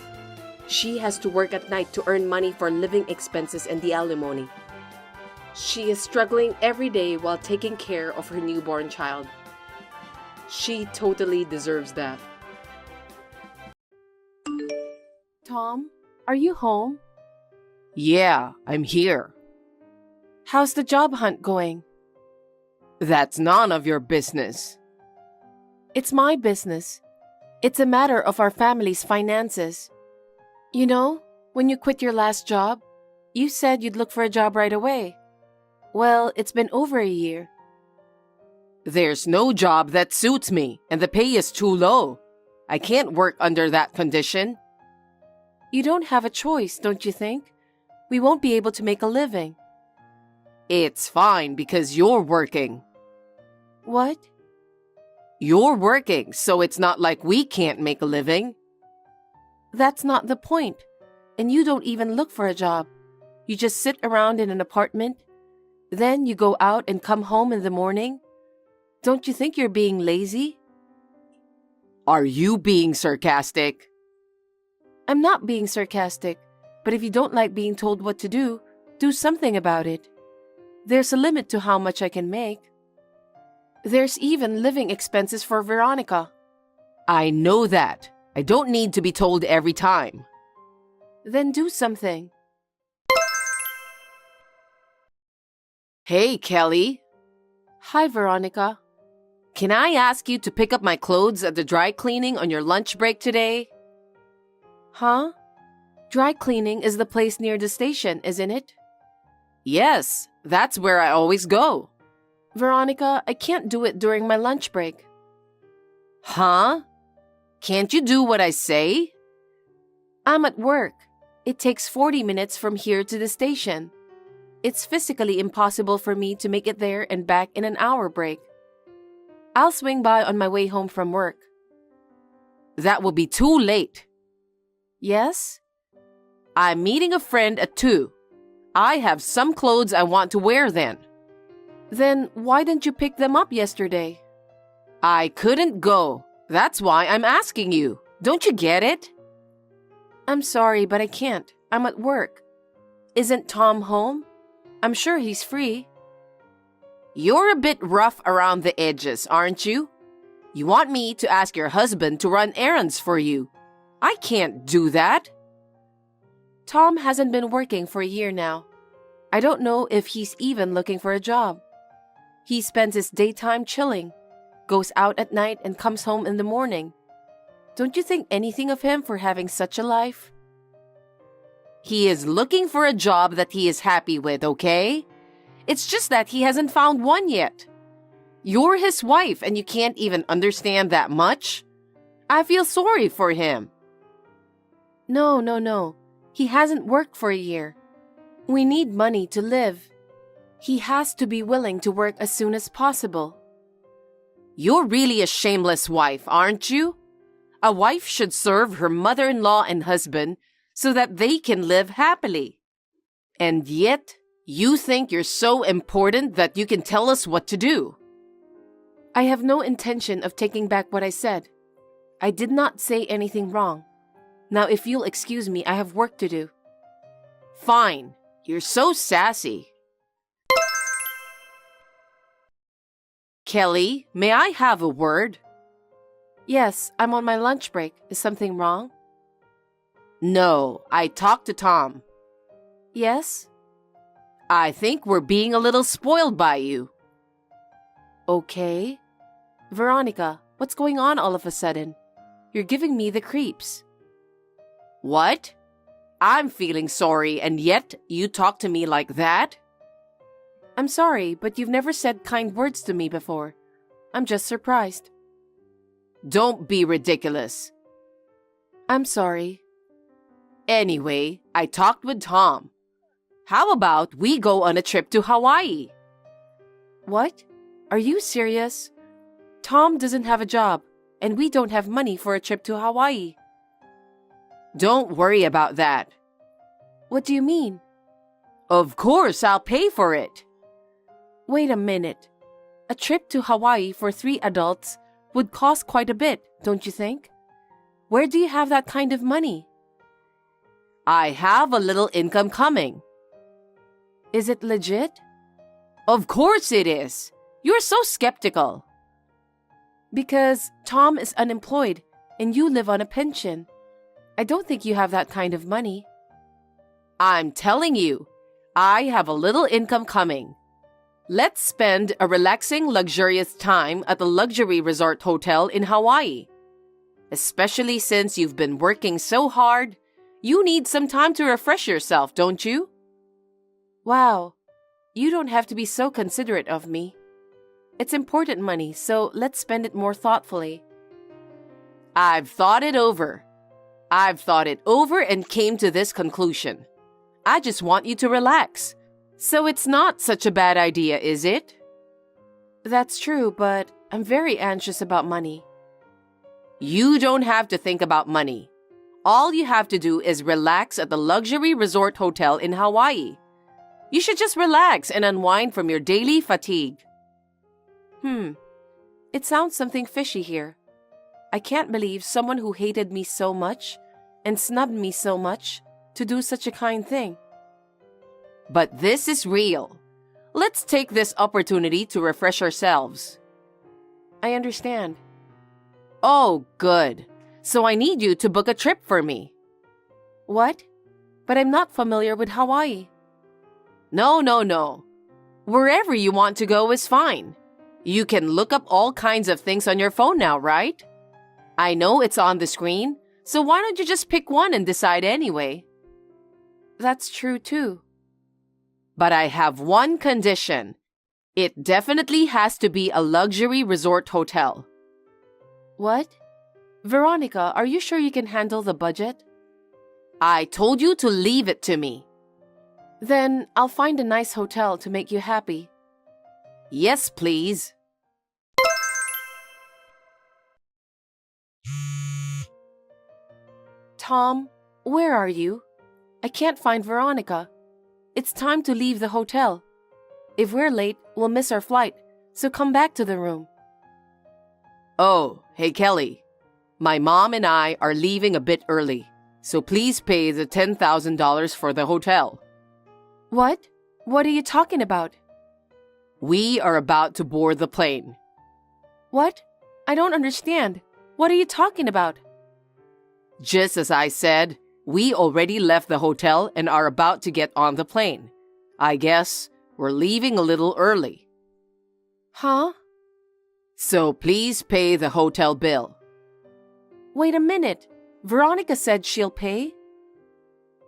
C: She has to work at night to earn money for living expenses and the alimony. She is struggling every day while taking care of her newborn child. She totally deserves that.
B: Tom, are you home?
A: Yeah, I'm here.
B: How's the job hunt going?
A: That's none of your business.
B: It's my business. It's a matter of our family's finances. You know, when you quit your last job, you said you'd look for a job right away. Well, it's been over a year.
A: There's no job that suits me, and the pay is too low. I can't work under that condition.
B: You don't have a choice, don't you think? We won't be able to make a living.
A: It's fine because you're working.
B: What?
A: You're working, so it's not like we can't make a living.
B: That's not the point. And you don't even look for a job. You just sit around in an apartment. Then you go out and come home in the morning. Don't you think you're being lazy?
A: Are you being sarcastic?
B: I'm not being sarcastic, but if you don't like being told what to do something about it. There's a limit to how much I can make. There's even living expenses for Veronica.
A: I know that. I don't need to be told every time.
B: Then do something.
A: Hey, Kelly.
B: Hi, Veronica.
A: Can I ask you to pick up my clothes at the dry cleaning on your lunch break today?
B: Huh? Dry cleaning is the place near the station, isn't it?
A: Yes, that's where I always go.
B: Veronica, I can't do it during my lunch break.
A: Huh? Can't you do what I say?
B: I'm at work. It takes 40 minutes from here to the station. It's physically impossible for me to make it there and back in an hour break. I'll swing by on my way home from work.
A: That will be too late.
B: Yes?
A: I'm meeting a friend at 2. I have some clothes I want to wear then.
B: Then why didn't you pick them up yesterday?
A: I couldn't go. That's why I'm asking you. Don't you get it?
B: I'm sorry, but I can't. I'm at work. Isn't Tom home? I'm sure he's free.
A: You're a bit rough around the edges, aren't you? You want me to ask your husband to run errands for you. I can't do that.
B: Tom hasn't been working for a year now. I don't know if he's even looking for a job. He spends his daytime chilling, goes out at night and comes home in the morning. Don't you think anything of him for having such a life?
A: He is looking for a job that he is happy with, okay? It's just that he hasn't found one yet. You're his wife and you can't even understand that much? I feel sorry for him.
B: No. He hasn't worked for a year. We need money to live. He has to be willing to work as soon as possible.
A: You're really a shameless wife, aren't you? A wife should serve her mother-in-law and husband so that they can live happily. And yet, you think you're so important that you can tell us what to do.
B: I have no intention of taking back what I said. I did not say anything wrong. Now, if you'll excuse me, I have work to do.
A: Fine. You're so sassy. Kelly, may I have a word?
B: Yes, I'm on my lunch break. Is something wrong?
A: No, I talked to Tom.
B: Yes?
A: I think we're being a little spoiled by you.
B: Okay. Veronica, what's going on all of a sudden? You're giving me the creeps.
A: What? I'm feeling sorry and yet you talk to me like that?
B: I'm sorry, but you've never said kind words to me before. I'm just surprised.
A: Don't be ridiculous.
B: I'm sorry.
A: Anyway, I talked with Tom. How about we go on a trip to Hawaii?
B: What? Are you serious? Tom doesn't have a job, and we don't have money for a trip to Hawaii.
A: Don't worry about that.
B: What do you mean?
A: Of course, I'll pay for it.
B: Wait a minute. A trip to Hawaii for 3 adults would cost quite a bit, don't you think? Where do you have that kind of money?
A: I have a little income coming.
B: Is it legit?
A: Of course it is. You're so skeptical.
B: Because Tom is unemployed and you live on a pension. I don't think you have that kind of money.
A: I'm telling you, I have a little income coming. Let's spend a relaxing, luxurious time at the luxury resort hotel in Hawaii. Especially since you've been working so hard, you need some time to refresh yourself, don't you?
B: Wow, you don't have to be so considerate of me. It's important money, so let's spend it more thoughtfully.
A: I've thought it over. And came to this conclusion. I just want you to relax. So it's not such a bad idea, is it?
B: That's true, but I'm very anxious about money.
A: You don't have to think about money. All you have to do is relax at the luxury resort hotel in Hawaii. You should just relax and unwind from your daily fatigue.
B: It sounds something fishy here. I can't believe someone who hated me so much and snubbed me so much to do such a kind thing.
A: But this is real. Let's take this opportunity to refresh ourselves.
B: I understand.
A: Oh, good. So I need you to book a trip for me.
B: What? But I'm not familiar with Hawaii.
A: No. Wherever you want to go is fine. You can look up all kinds of things on your phone now, right? I know it's on the screen, so why don't you just pick one and decide anyway?
B: That's true too.
A: But I have one condition. It definitely has to be a luxury resort hotel.
B: What? Veronica, are you sure you can handle the budget?
A: I told you to leave it to me.
B: Then I'll find a nice hotel to make you happy.
A: Yes, please.
B: Tom, where are you? I can't find Veronica. It's time to leave the hotel. If we're late, we'll miss our flight, so come back to the room.
A: Oh, hey Kelly. My mom and I are leaving a bit early, so please pay the $10,000 for the hotel.
B: What? What are you talking about?
A: We are about to board the plane.
B: What? I don't understand. What are you talking about?
A: Just as I said, we already left the hotel and are about to get on the plane. I guess we're leaving a little early.
B: Huh?
A: So please pay the hotel bill.
B: Wait a minute. Veronica said she'll pay?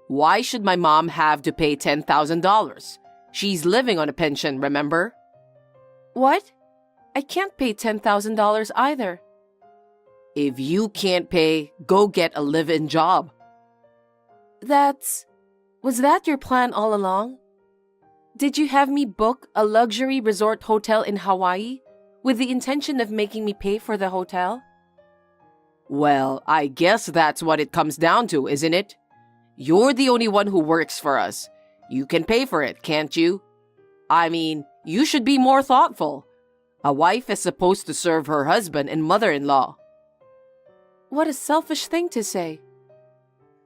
A: Why should my mom have to pay $10,000? She's living on a pension, remember?
B: What? I can't pay $10,000 either.
A: If you can't pay, go get a live-in job.
B: Was that your plan all along? Did you have me book a luxury resort hotel in Hawaii with the intention of making me pay for the hotel?
A: Well, I guess that's what it comes down to, isn't it? You're the only one who works for us. You can pay for it, can't you? I mean, you should be more thoughtful. A wife is supposed to serve her husband and mother-in-law.
B: What a selfish thing to say.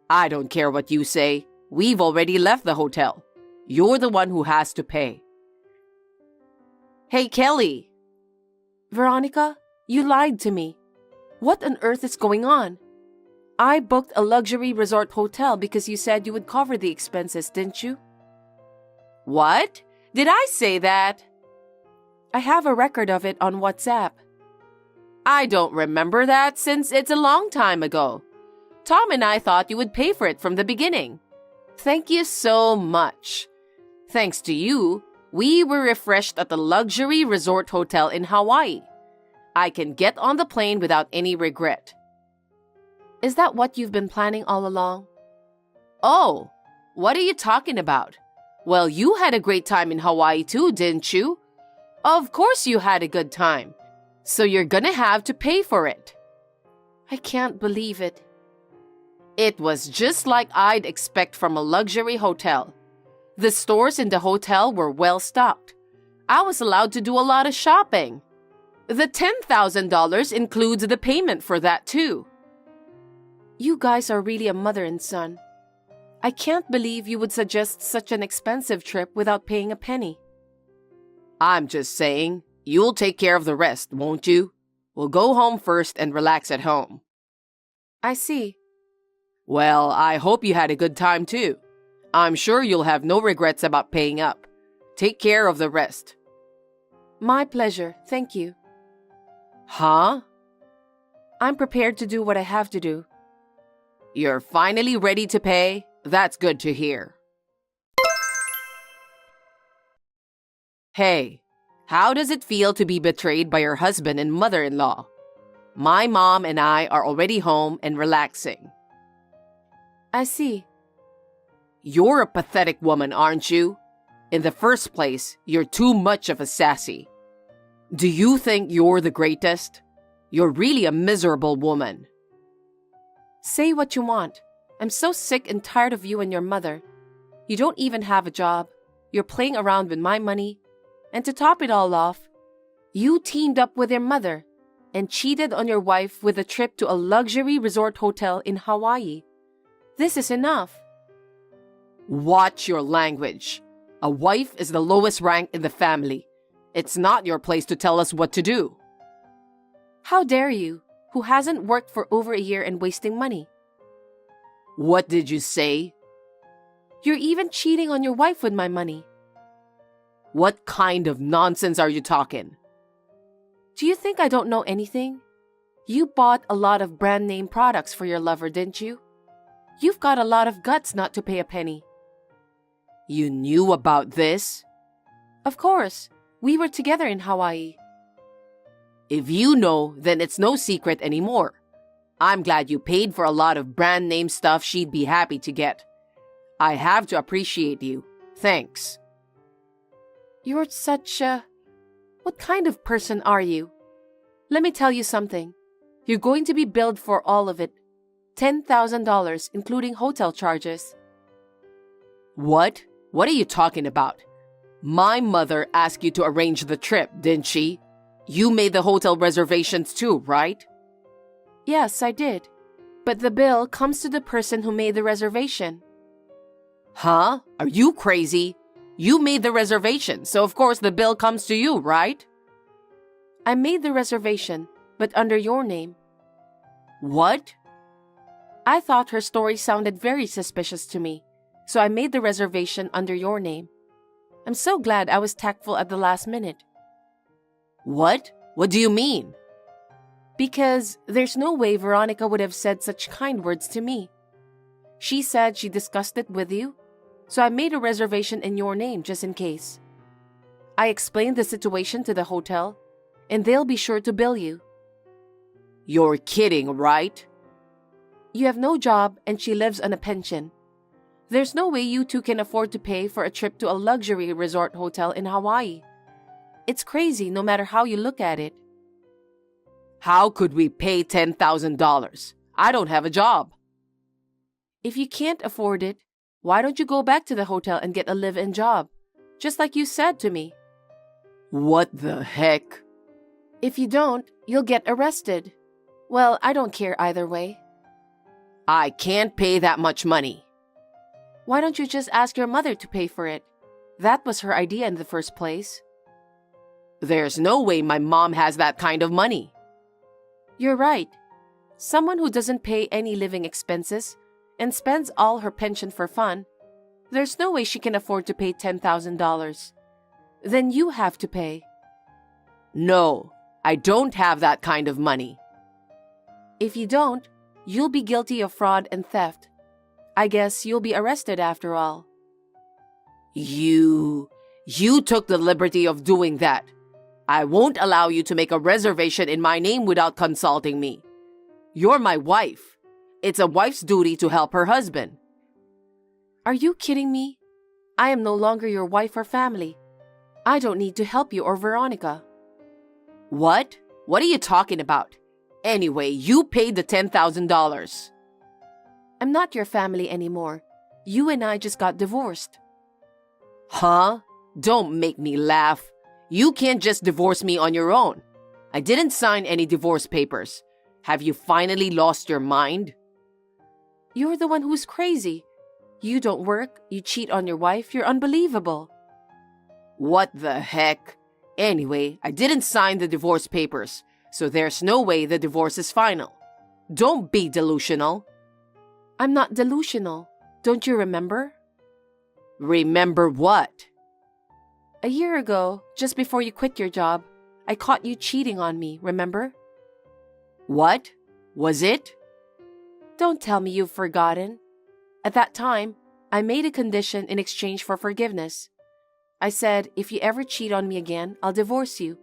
A: I don't care what you say. We've already left the hotel. You're the one who has to pay. Hey, Kelly.
B: Veronica, you lied to me. What on earth is going on? I booked a luxury resort hotel because you said you would cover the expenses, didn't you?
A: What? Did I say that?
B: I have a record of it on WhatsApp.
A: I don't remember that since it's a long time ago. Tom and I thought you would pay for it from the beginning. Thank you so much. Thanks to you, we were refreshed at the luxury resort hotel in Hawaii. I can get on the plane without any regret.
B: Is that what you've been planning all along?
A: Oh, what are you talking about? Well, you had a great time in Hawaii too, didn't you? Of course you had a good time. So you're gonna have to pay for it.
B: I can't believe it.
A: It was just like I'd expect from a luxury hotel. The stores in the hotel were well stocked. I was allowed to do a lot of shopping. The $10,000 includes the payment for that too.
B: You guys are really a mother and son. I can't believe you would suggest such an expensive trip without paying a penny.
A: I'm just saying, you'll take care of the rest, won't you? We'll go home first and relax at home.
B: I see.
A: Well, I hope you had a good time too. I'm sure you'll have no regrets about paying up. Take care of the rest.
B: My pleasure, thank you.
A: Huh?
B: I'm prepared to do what I have to do.
A: You're finally ready to pay? That's good to hear. Hey, how does it feel to be betrayed by your husband and mother-in-law? My mom and I are already home and relaxing.
B: I see.
A: You're a pathetic woman, aren't you? In the first place, you're too much of a sassy. Do you think you're the greatest? You're really a miserable woman.
B: Say what you want. I'm so sick and tired of you and your mother. You don't even have a job. You're playing around with my money. And to top it all off, you teamed up with your mother and cheated on your wife with a trip to a luxury resort hotel in Hawaii. This is enough.
A: Watch your language. A wife is the lowest rank in the family. It's not your place to tell us what to do.
B: How dare you, who hasn't worked for over a year and wasting money?
A: What did you say?
B: You're even cheating on your wife with my money.
A: What kind of nonsense are you talking?
B: Do you think I don't know anything? You bought a lot of brand name products for your lover, didn't you? You've got a lot of guts not to pay a penny.
A: You knew about this?
B: Of course. We were together in Hawaii.
A: If you know, then it's no secret anymore. I'm glad you paid for a lot of brand name stuff she'd be happy to get. I have to appreciate you. Thanks.
B: You're such a... What kind of person are you? Let me tell you something. You're going to be billed for all of it. $10,000, including hotel charges.
A: What? What are you talking about? My mother asked you to arrange the trip, didn't she? You made the hotel reservations too, right?
B: Yes, I did. But the bill comes to the person who made the reservation.
A: Huh? Are you crazy? You made the reservation, so of course the bill comes to you, right?
B: I made the reservation, but under your name.
A: What?
B: I thought her story sounded very suspicious to me, so I made the reservation under your name. I'm so glad I was tactful at the last minute.
A: What? What do you mean?
B: Because there's no way Veronica would have said such kind words to me. She said she discussed it with you, so I made a reservation in your name just in case. I explained the situation to the hotel, and they'll be sure to bill you.
A: You're kidding, right?
B: You have no job and she lives on a pension. There's no way you two can afford to pay for a trip to a luxury resort hotel in Hawaii. It's crazy no matter how you look at it.
A: How could we pay $10,000? I don't have a job.
B: If you can't afford it, why don't you go back to the hotel and get a live-in job? Just like you said to me.
A: What the heck?
B: If you don't, you'll get arrested. Well, I don't care either way.
A: I can't pay that much money.
B: Why don't you just ask your mother to pay for it? That was her idea in the first place.
A: There's no way my mom has that kind of money.
B: You're right. Someone who doesn't pay any living expenses and spends all her pension for fun, there's no way she can afford to pay $10,000. Then you have to pay.
A: No, I don't have that kind of money.
B: If you don't, you'll be guilty of fraud and theft. I guess you'll be arrested after all.
A: You took the liberty of doing that. I won't allow you to make a reservation in my name without consulting me. You're my wife. It's a wife's duty to help her husband.
B: Are you kidding me? I am no longer your wife or family. I don't need to help you or Veronica.
A: What? What are you talking about? Anyway, you paid the $10,000.
B: I'm not your family anymore. You and I just got divorced.
A: Huh? Don't make me laugh. You can't just divorce me on your own. I didn't sign any divorce papers. Have you finally lost your mind?
B: You're the one who's crazy. You don't work, you cheat on your wife, you're unbelievable.
A: What the heck? Anyway, I didn't sign the divorce papers, so there's no way the divorce is final. Don't be delusional.
B: I'm not delusional. Don't you remember?
A: Remember what?
B: A year ago, just before you quit your job, I caught you cheating on me, remember?
A: What? Was it?
B: Don't tell me you've forgotten. At that time, I made a condition in exchange for forgiveness. I said, if you ever cheat on me again, I'll divorce you.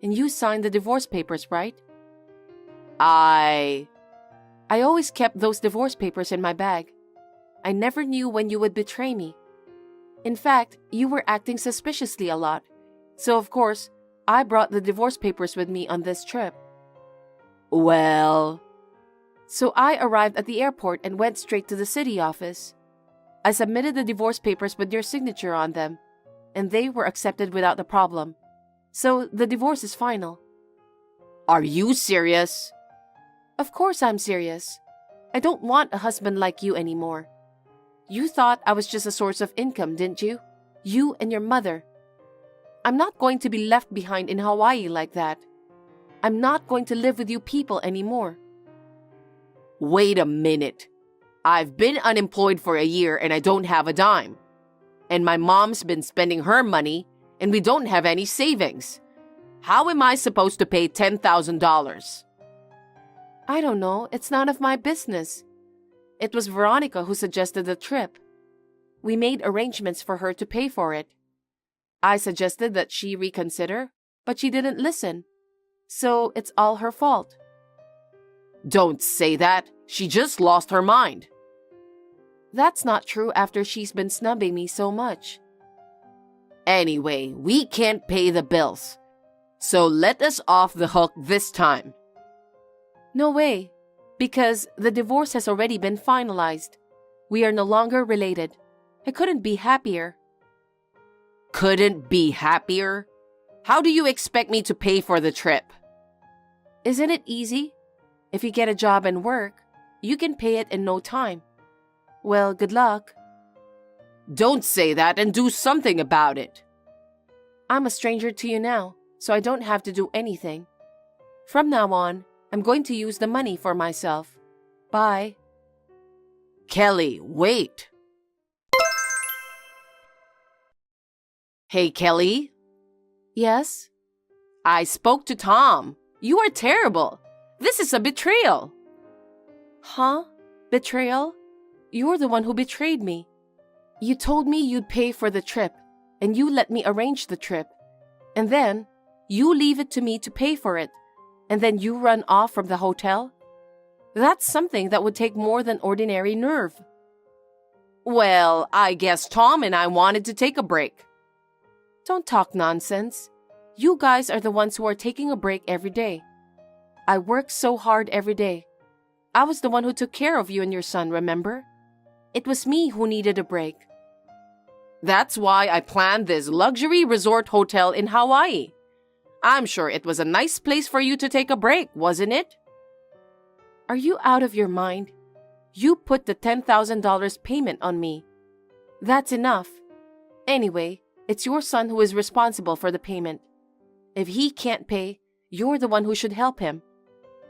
B: And you signed the divorce papers, right? I always kept those divorce papers in my bag. I never knew when you would betray me. In fact, you were acting suspiciously a lot. So, of course, I brought the divorce papers with me on this trip.
A: Well...
B: So I arrived at the airport and went straight to the city office. I submitted the divorce papers with your signature on them, and they were accepted without a problem. So the divorce is final.
A: Are you serious?
B: Of course I'm serious. I don't want a husband like you anymore. You thought I was just a source of income, didn't you? You and your mother. I'm not going to be left behind in Hawaii like that. I'm not going to live with you people anymore.
A: Wait a minute. I've been unemployed for a year and I don't have a dime. And my mom's been spending her money and we don't have any savings. How am I supposed to pay $10,000?
B: I don't know. It's none of my business. It was Veronica who suggested the trip. We made arrangements for her to pay for it. I suggested that she reconsider, but she didn't listen. So it's all her fault.
A: Don't say that. She just lost her mind.
B: That's not true after she's been snubbing me so much.
A: Anyway, we can't pay the bills. So let us off the hook this time.
B: No way, because the divorce has already been finalized. We are no longer related. I couldn't be happier.
A: Couldn't be happier? How do you expect me to pay for the trip?
B: Isn't it easy? If you get a job and work, you can pay it in no time. Well, good luck.
A: Don't say that and do something about it.
B: I'm a stranger to you now, so I don't have to do anything. From now on, I'm going to use the money for myself. Bye.
A: Kelly, wait. Hey, Kelly?
B: Yes?
A: I spoke to Tom. You are terrible. This is a betrayal.
B: Huh? Betrayal? You're the one who betrayed me. You told me you'd pay for the trip, and you let me arrange the trip. And then, you leave it to me to pay for it, and then you run off from the hotel? That's something that would take more than ordinary nerve.
A: Well, I guess Tom and I wanted to take a break.
B: Don't talk nonsense. You guys are the ones who are taking a break every day. I work so hard every day. I was the one who took care of you and your son, remember? It was me who needed a break.
A: That's why I planned this luxury resort hotel in Hawaii. I'm sure it was a nice place for you to take a break, wasn't it?
B: Are you out of your mind? You put the $10,000 payment on me. That's enough. Anyway, it's your son who is responsible for the payment. If he can't pay, you're the one who should help him.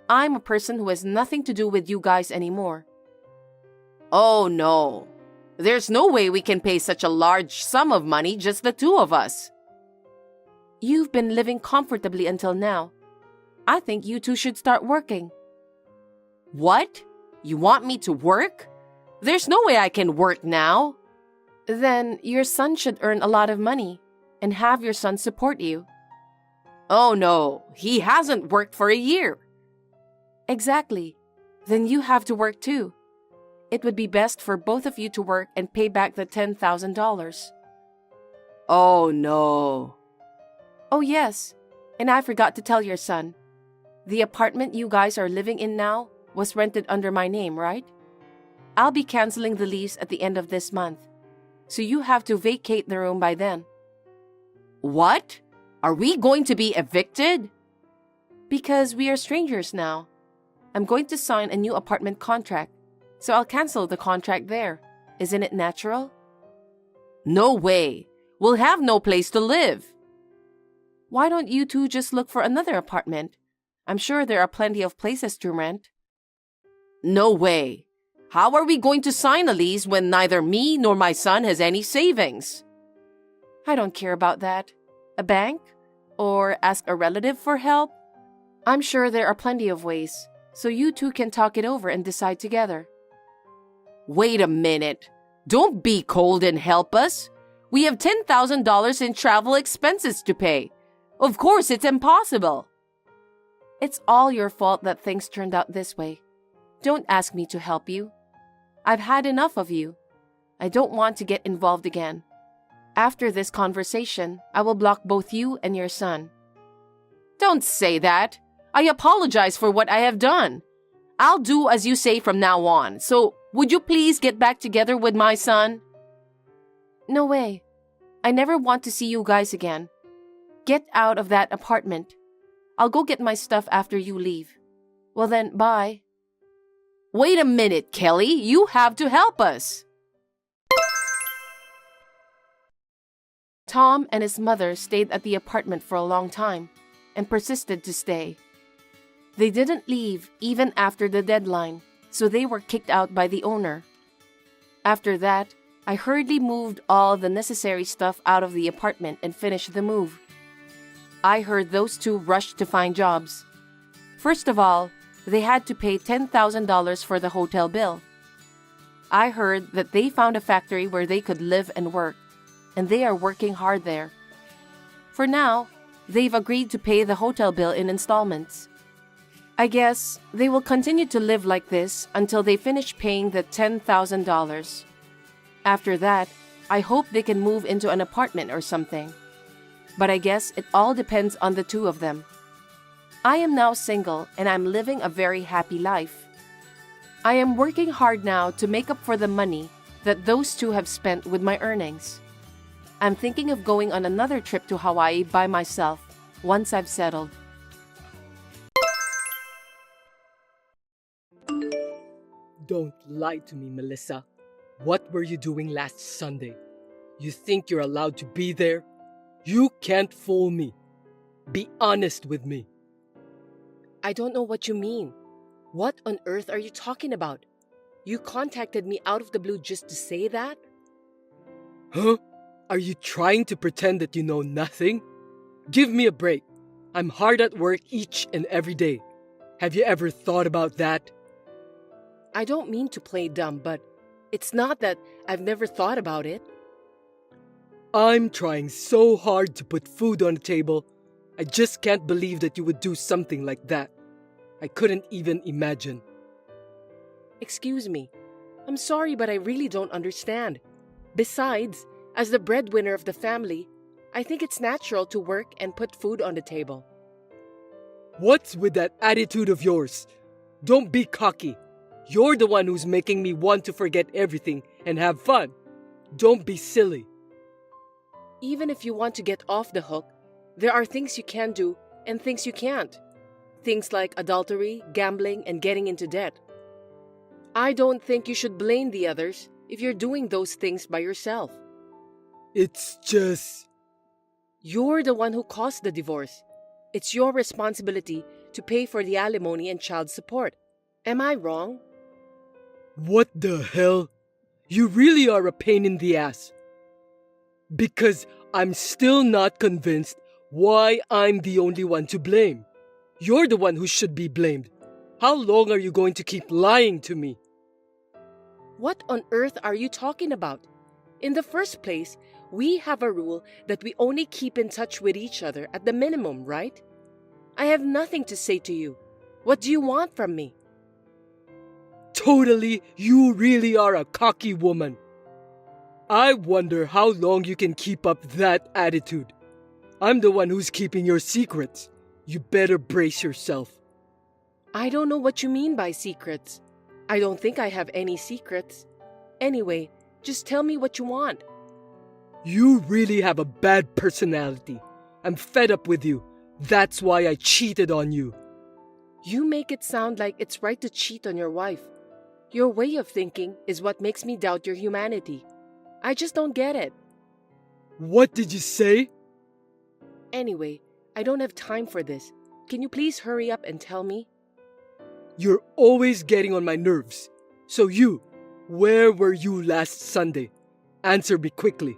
B: I'm a person who has nothing to do with you guys anymore.
A: Oh no. There's no way we can pay such a large sum of money, just the two of us.
B: You've been living comfortably until now. I think you two should start working.
A: What? You want me to work? There's no way I can work now.
B: Then your son should earn a lot of money and have your son support you.
A: Oh no, he hasn't worked for a year.
B: Exactly. Then you have to work too. It would be best for both of you to work and pay back the $10,000.
A: Oh no.
B: Oh yes, and I forgot to tell your son. The apartment you guys are living in now was rented under my name, right? I'll be canceling the lease at the end of this month, so you have to vacate the room by then.
A: What? Are we going to be evicted?
B: Because we are strangers now. I'm going to sign a new apartment contract, so I'll cancel the contract there. Isn't it natural?
A: No way. We'll have no place to live.
B: Why don't you two just look for another apartment? I'm sure there are plenty of places to rent.
A: No way. How are we going to sign a lease when neither me nor my son has any savings?
B: I don't care about that. A bank? Or ask a relative for help? I'm sure there are plenty of ways, so you two can talk it over and decide together.
A: Wait a minute. Don't be cold and help us. We have $10,000 in travel expenses to pay. Of course, it's impossible.
B: It's all your fault that things turned out this way. Don't ask me to help you. I've had enough of you. I don't want to get involved again. After this conversation, I will block both you and your son.
A: Don't say that. I apologize for what I have done. I'll do as you say from now on. So, would you please get back together with my son?
B: No way. I never want to see you guys again. Get out of that apartment. I'll go get my stuff after you leave. Well then, bye.
A: Wait a minute, Kelly. You have to help us.
B: Tom and his mother stayed at the apartment for a long time and persisted to stay. They didn't leave even after the deadline, so they were kicked out by the owner. After that, I hurriedly moved all the necessary stuff out of the apartment and finished the move. I heard those two rushed to find jobs. First of all, they had to pay $10,000 for the hotel bill. I heard that they found a factory where they could live and work, and they are working hard there. For now, they've agreed to pay the hotel bill in installments. I guess they will continue to live like this until they finish paying the $10,000. After that, I hope they can move into an apartment or something. But I guess it all depends on the two of them. I am now single and I'm living a very happy life. I am working hard now to make up for the money that those two have spent with my earnings. I'm thinking of going on another trip to Hawaii by myself once I've settled.
D: Don't lie to me, Melissa. What were you doing last Sunday? You think you're allowed to be there? You can't fool me. Be honest with me.
C: I don't know what you mean. What on earth are you talking about? You contacted me out of the blue just to say that?
D: Huh? Are you trying to pretend that you know nothing? Give me a break. I'm hard at work each and every day. Have you ever thought about that?
B: I don't mean to play dumb, but it's not that I've never thought about it.
D: I'm trying so hard to put food on the table. I just can't believe that you would do something like that. I couldn't even imagine.
B: Excuse me. I'm sorry, but I really don't understand. Besides, as the breadwinner of the family, I think it's natural to work and put food on the table.
D: What's with that attitude of yours? Don't be cocky. You're the one who's making me want to forget everything and have fun. Don't be silly.
B: Even if you want to get off the hook, there are things you can do and things you can't. Things like adultery, gambling, and getting into debt. I don't think you should blame the others if you're doing those things by yourself.
D: It's just...
B: You're the one who caused the divorce. It's your responsibility to pay for the alimony and child support. Am I wrong?
D: What the hell? You really are a pain in the ass. Because I'm still not convinced why I'm the only one to blame. You're the one who should be blamed. How long are you going to keep lying to me?
B: What on earth are you talking about? In the first place, we have a rule that we only keep in touch with each other at the minimum, right? I have nothing to say to you. What do you want from me?
D: Totally, you really are a cocky woman. I wonder how long you can keep up that attitude. I'm the one who's keeping your secrets. You better brace yourself.
B: I don't know what you mean by secrets. I don't think I have any secrets. Anyway, just tell me what you want.
D: You really have a bad personality. I'm fed up with you. That's why I cheated on you.
B: You make it sound like it's right to cheat on your wife. Your way of thinking is what makes me doubt your humanity. I just don't get it.
D: What did you say?
B: Anyway, I don't have time for this. Can you please hurry up and tell me?
D: You're always getting on my nerves. So where were you last Sunday? Answer me quickly.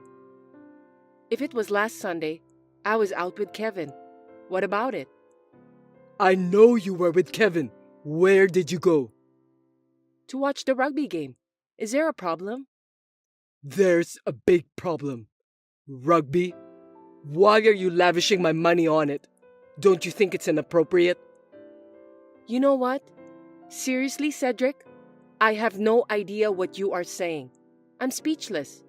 B: If it was last Sunday, I was out with Kevin. What about it?
D: I know you were with Kevin. Where did you go?
B: To watch the rugby game. Is there a problem?
D: There's a big problem. Rugby? Why are you lavishing my money on it? Don't you think it's inappropriate?
B: You know what? Seriously, Cedric? I have no idea what you are saying. I'm speechless.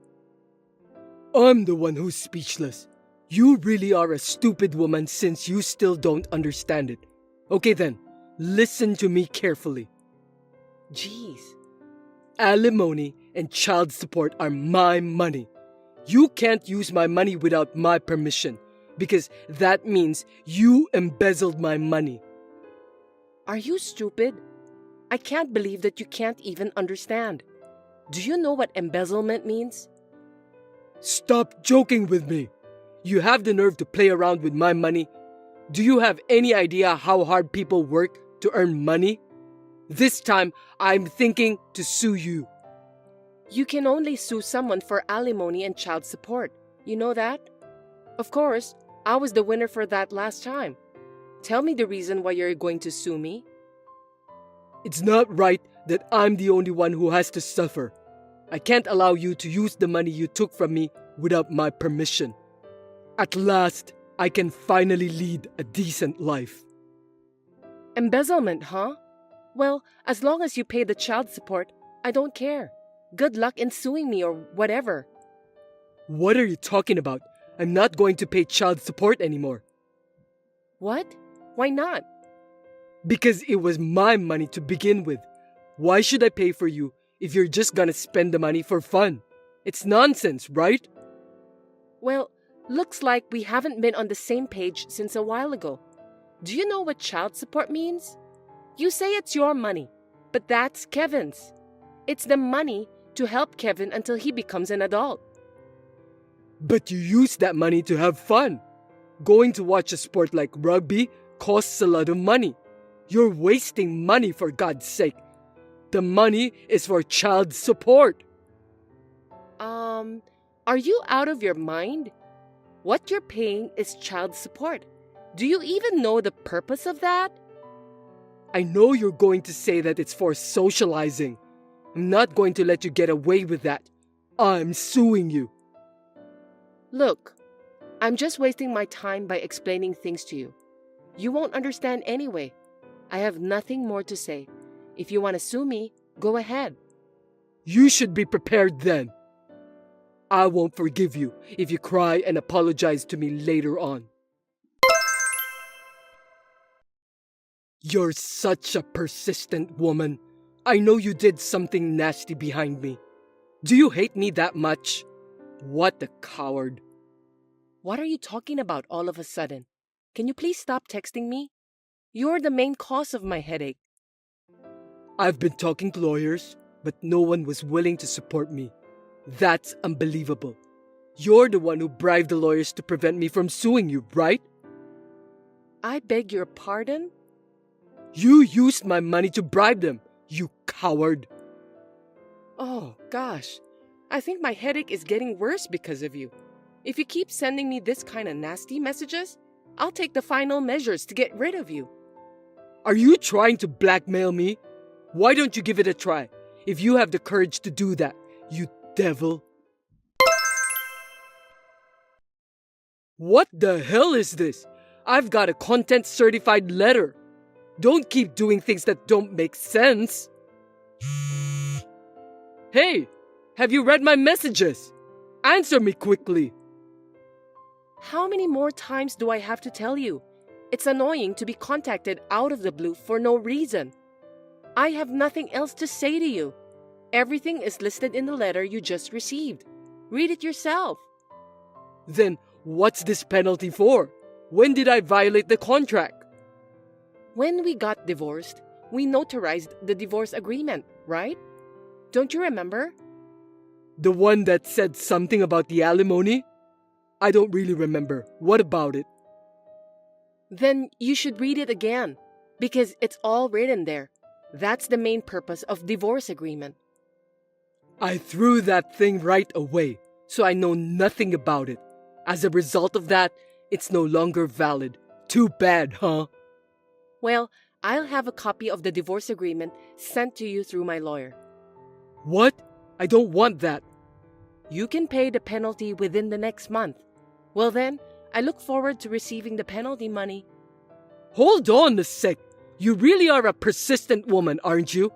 D: I'm the one who's speechless. You really are a stupid woman since you still don't understand it. Okay then, listen to me carefully.
B: Jeez.
D: Alimony and child support are my money. You can't use my money without my permission, because that means you embezzled my money.
B: Are you stupid? I can't believe that you can't even understand. Do you know what embezzlement means?
D: Stop joking with me. You have the nerve to play around with my money. Do you have any idea how hard people work to earn money? This time, I'm thinking to sue you.
B: You can only sue someone for alimony and child support. You know that? Of course, I was the winner for that last time. Tell me the reason why you're going to sue me.
D: It's not right that I'm the only one who has to suffer. I can't allow you to use the money you took from me without my permission. At last, I can finally lead a decent life.
B: Embezzlement, huh? Well, as long as you pay the child support, I don't care. Good luck in suing me or whatever.
D: What are you talking about? I'm not going to pay child support anymore.
B: What? Why not?
D: Because it was my money to begin with. Why should I pay for you if you're just gonna spend the money for fun? It's nonsense, right?
B: Well, looks like we haven't been on the same page since a while ago. Do you know what child support means? You say it's your money, but that's Kevin's. It's the money to help Kevin until he becomes an adult.
D: But you use that money to have fun. Going to watch a sport like rugby costs a lot of money. You're wasting money, for God's sake. The money is for child support.
B: Are you out of your mind? What you're paying is child support. Do you even know the purpose of that?
D: I know you're going to say that it's for socializing. I'm not going to let you get away with that. I'm suing you.
B: Look, I'm just wasting my time by explaining things to you. You won't understand anyway. I have nothing more to say. If you want to sue me, go ahead.
D: You should be prepared then. I won't forgive you if you cry and apologize to me later on. You're such a persistent woman. I know you did something nasty behind me. Do you hate me that much? What a coward.
B: What are you talking about all of a sudden? Can you please stop texting me? You're the main cause of my headache.
D: I've been talking to lawyers, but no one was willing to support me. That's unbelievable. You're the one who bribed the lawyers to prevent me from suing you, right?
B: I beg your pardon?
D: You used my money to bribe them, you coward.
B: Oh, gosh. I think my headache is getting worse because of you. If you keep sending me this kind of nasty messages, I'll take the final measures to get rid of you.
D: Are you trying to blackmail me? Why don't you give it a try, if you have the courage to do that, you devil? What the hell is this? I've got a content-certified letter. Don't keep doing things that don't make sense. Hey, have you read my messages? Answer me quickly.
B: How many more times do I have to tell you? It's annoying to be contacted out of the blue for no reason. I have nothing else to say to you. Everything is listed in the letter you just received. Read it yourself.
D: Then what's this penalty for? When did I violate the contract?
B: When we got divorced, we notarized the divorce agreement, right? Don't you remember?
D: The one that said something about the alimony? I don't really remember. What about it?
B: Then you should read it again, because it's all written there. That's the main purpose of divorce agreement.
D: I threw that thing right away, so I know nothing about it. As a result of that, it's no longer valid. Too bad, huh?
B: Well, I'll have a copy of the divorce agreement sent to you through my lawyer.
D: What? I don't want that.
B: You can pay the penalty within the next month. Well then, I look forward to receiving the penalty money.
D: Hold on a sec. You really are a persistent woman, aren't you?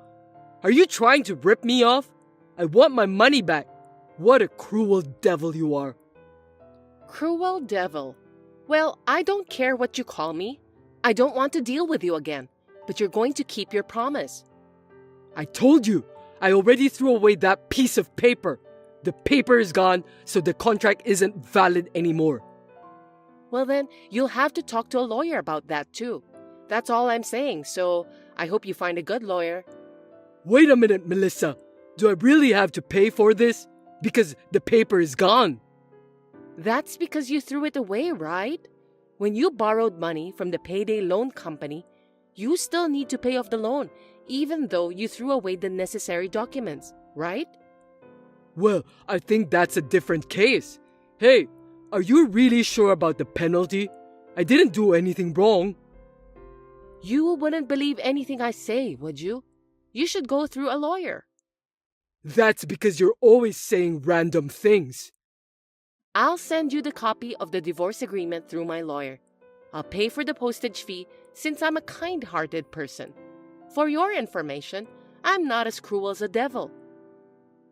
D: Are you trying to rip me off? I want my money back. What a cruel devil you are.
B: Cruel devil. Well, I don't care what you call me. I don't want to deal with you again, but you're going to keep your promise.
D: I told you, I already threw away that piece of paper. The paper is gone, so the contract isn't valid anymore.
B: Well then, you'll have to talk to a lawyer about that too. That's all I'm saying, so I hope you find a good lawyer.
D: Wait a minute, Melissa. Do I really have to pay for this? Because the paper is gone.
B: That's because you threw it away, right? When you borrowed money from the payday loan company, you still need to pay off the loan, even though you threw away the necessary documents, right?
D: Well, I think that's a different case. Hey, are you really sure about the penalty? I didn't do anything wrong.
B: You wouldn't believe anything I say, would you? You should go through a lawyer.
D: That's because you're always saying random things.
B: I'll send you the copy of the divorce agreement through my lawyer. I'll pay for the postage fee since I'm a kind-hearted person. For your information, I'm not as cruel as a devil.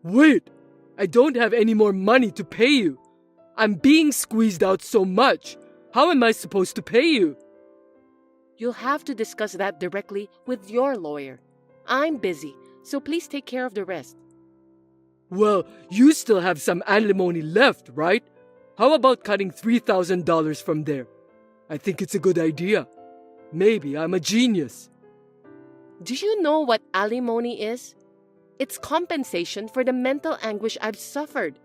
D: Wait, I don't have any more money to pay you. I'm being squeezed out so much. How am I supposed to pay you?
B: You'll have to discuss that directly with your lawyer. I'm busy, so please take care of the rest.
D: Well, you still have some alimony left, right? How about cutting $3,000 from there? I think it's a good idea. Maybe I'm a genius.
B: Do you know what alimony is? It's compensation for the mental anguish I've suffered.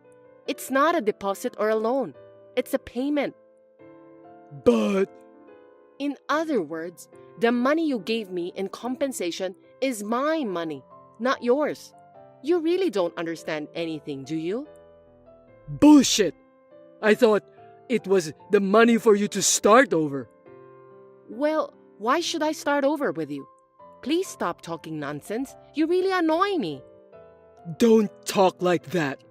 B: It's not a deposit or a loan. It's a payment.
D: But...
B: In other words, the money you gave me in compensation is my money, not yours. You really don't understand anything, do you?
D: Bullshit! I thought it was the money for you to start over.
B: Well, why should I start over with you? Please stop talking nonsense. You really annoy me.
D: Don't talk like that.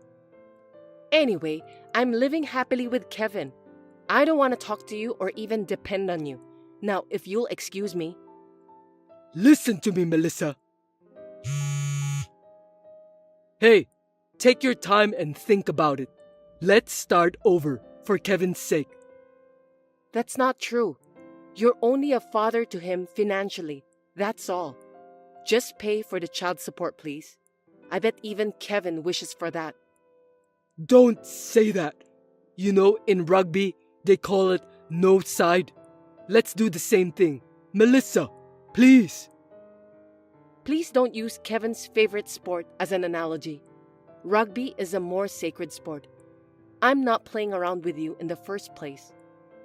B: Anyway, I'm living happily with Kevin. I don't want to talk to you or even depend on you. Now, if you'll excuse me.
D: Listen to me, Melissa. Hey, take your time and think about it. Let's start over, for Kevin's sake.
B: That's not true. You're only a father to him financially. That's all. Just pay for the child support, please. I bet even Kevin wishes for that.
D: Don't say that. You know, in rugby, they call it no side. Let's do the same thing. Melissa, please.
B: Please don't use Kevin's favorite sport as an analogy. Rugby is a more sacred sport. I'm not playing around with you in the first place.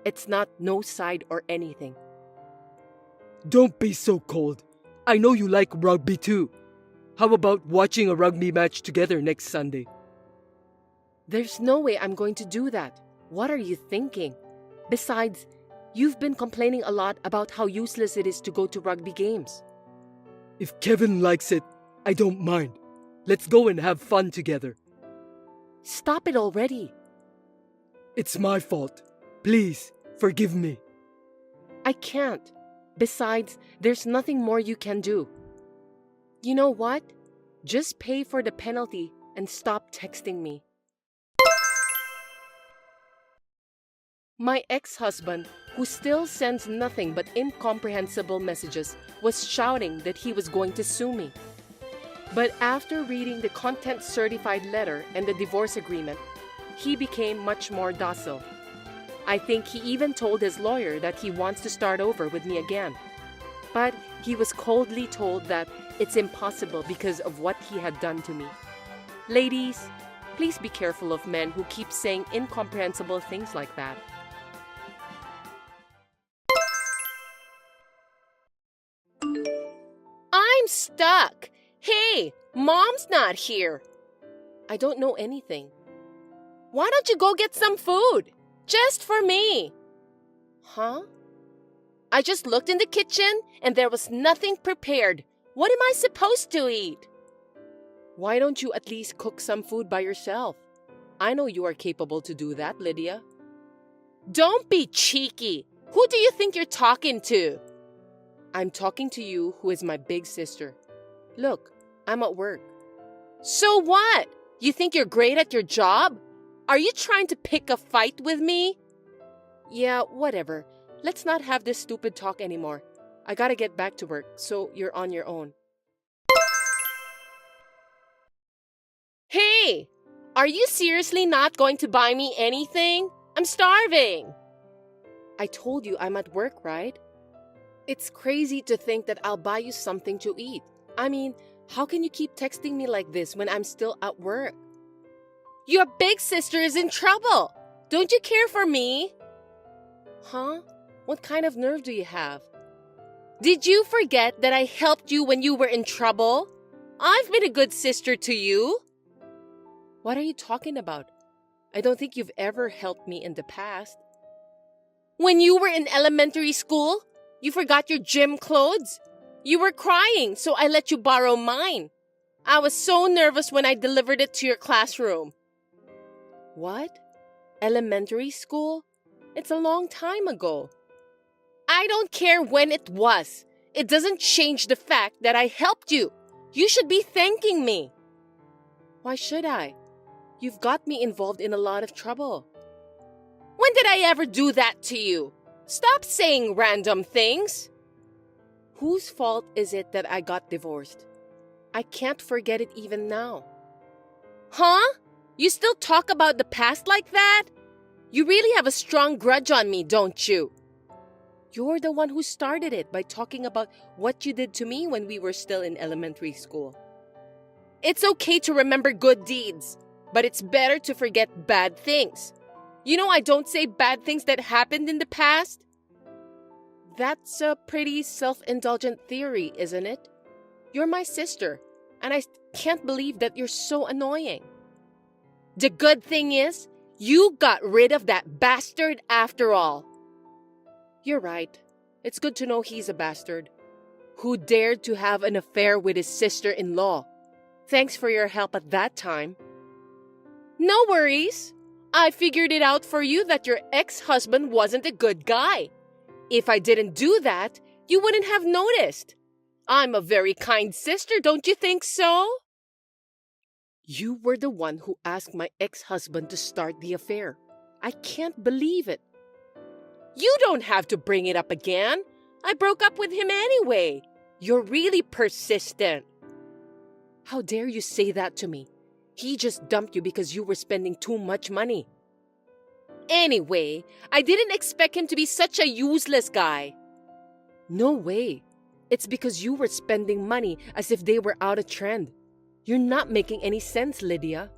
B: It's not no side or anything.
D: Don't be so cold. I know you like rugby too. How about watching a rugby match together next Sunday?
B: There's no way I'm going to do that. What are you thinking? Besides, you've been complaining a lot about how useless it is to go to rugby games.
D: If Kevin likes it, I don't mind. Let's go and have fun together.
B: Stop it already.
D: It's my fault. Please, forgive me.
B: I can't. Besides, there's nothing more you can do. You know what? Just pay for the penalty and stop texting me. My ex-husband, who still sends nothing but incomprehensible messages, was shouting that he was going to sue me. But after reading the content-certified letter and the divorce agreement, he became much more docile. I think he even told his lawyer that he wants to start over with me again. But he was coldly told that it's impossible because of what he had done to me. Ladies, please be careful of men who keep saying incomprehensible things like that. I'm stuck. Hey, Mom's not here. I don't know anything. Why don't you go get some food? Just for me. Huh? I just looked in the kitchen and there was nothing prepared. What am I supposed to eat? Why don't you at least cook some food by yourself? I know you are capable to do that, Lydia. Don't be cheeky. Who do you think you're talking to? I'm talking to you, who is my big sister. Look, I'm at work. So what? You think you're great at your job? Are you trying to pick a fight with me? Yeah, whatever. Let's not have this stupid talk anymore. I gotta get back to work, so you're on your own. Hey! Are you seriously not going to buy me anything? I'm starving! I told you I'm at work, right? It's crazy to think that I'll buy you something to eat. I mean, how can you keep texting me like this when I'm still at work? Your big sister is in trouble. Don't you care for me? Huh? What kind of nerve do you have? Did you forget that I helped you when you were in trouble? I've been a good sister to you. What are you talking about? I don't think you've ever helped me in the past. When you were in elementary school, you forgot your gym clothes. You were crying, so I let you borrow mine. I was so nervous when I delivered it to your classroom. What? Elementary school? It's a long time ago. I don't care when it was. It doesn't change the fact that I helped you. You should be thanking me. Why should I? You've got me involved in a lot of trouble. When did I ever do that to you? Stop saying random things. Whose fault is it that I got divorced? I can't forget it even now. Huh? You still talk about the past like that? You really have a strong grudge on me, don't you? You're the one who started it by talking about what you did to me when we were still in elementary school. It's okay to remember good deeds, but it's better to forget bad things. You know I don't say bad things that happened in the past. That's a pretty self-indulgent theory, isn't it? You're my sister, and I can't believe that you're so annoying. The good thing is, you got rid of that bastard after all. You're right. It's good to know he's a bastard.
C: who dared to have an affair with his sister-in-law. Thanks for your help at that time. No worries. I figured it out for you that your ex-husband wasn't a good guy. If I didn't do that, you wouldn't have noticed. I'm a very kind sister, don't you think so? You were the one who asked my ex-husband to start the affair. I can't believe it. You don't have to bring it up again. I broke up with him anyway. You're really persistent. How dare you say that to me? He just dumped you because you were spending too much money. Anyway, I didn't expect him to be such a useless guy. No way. It's because you were spending money as if they were out of trend. You're not making any sense, Lydia.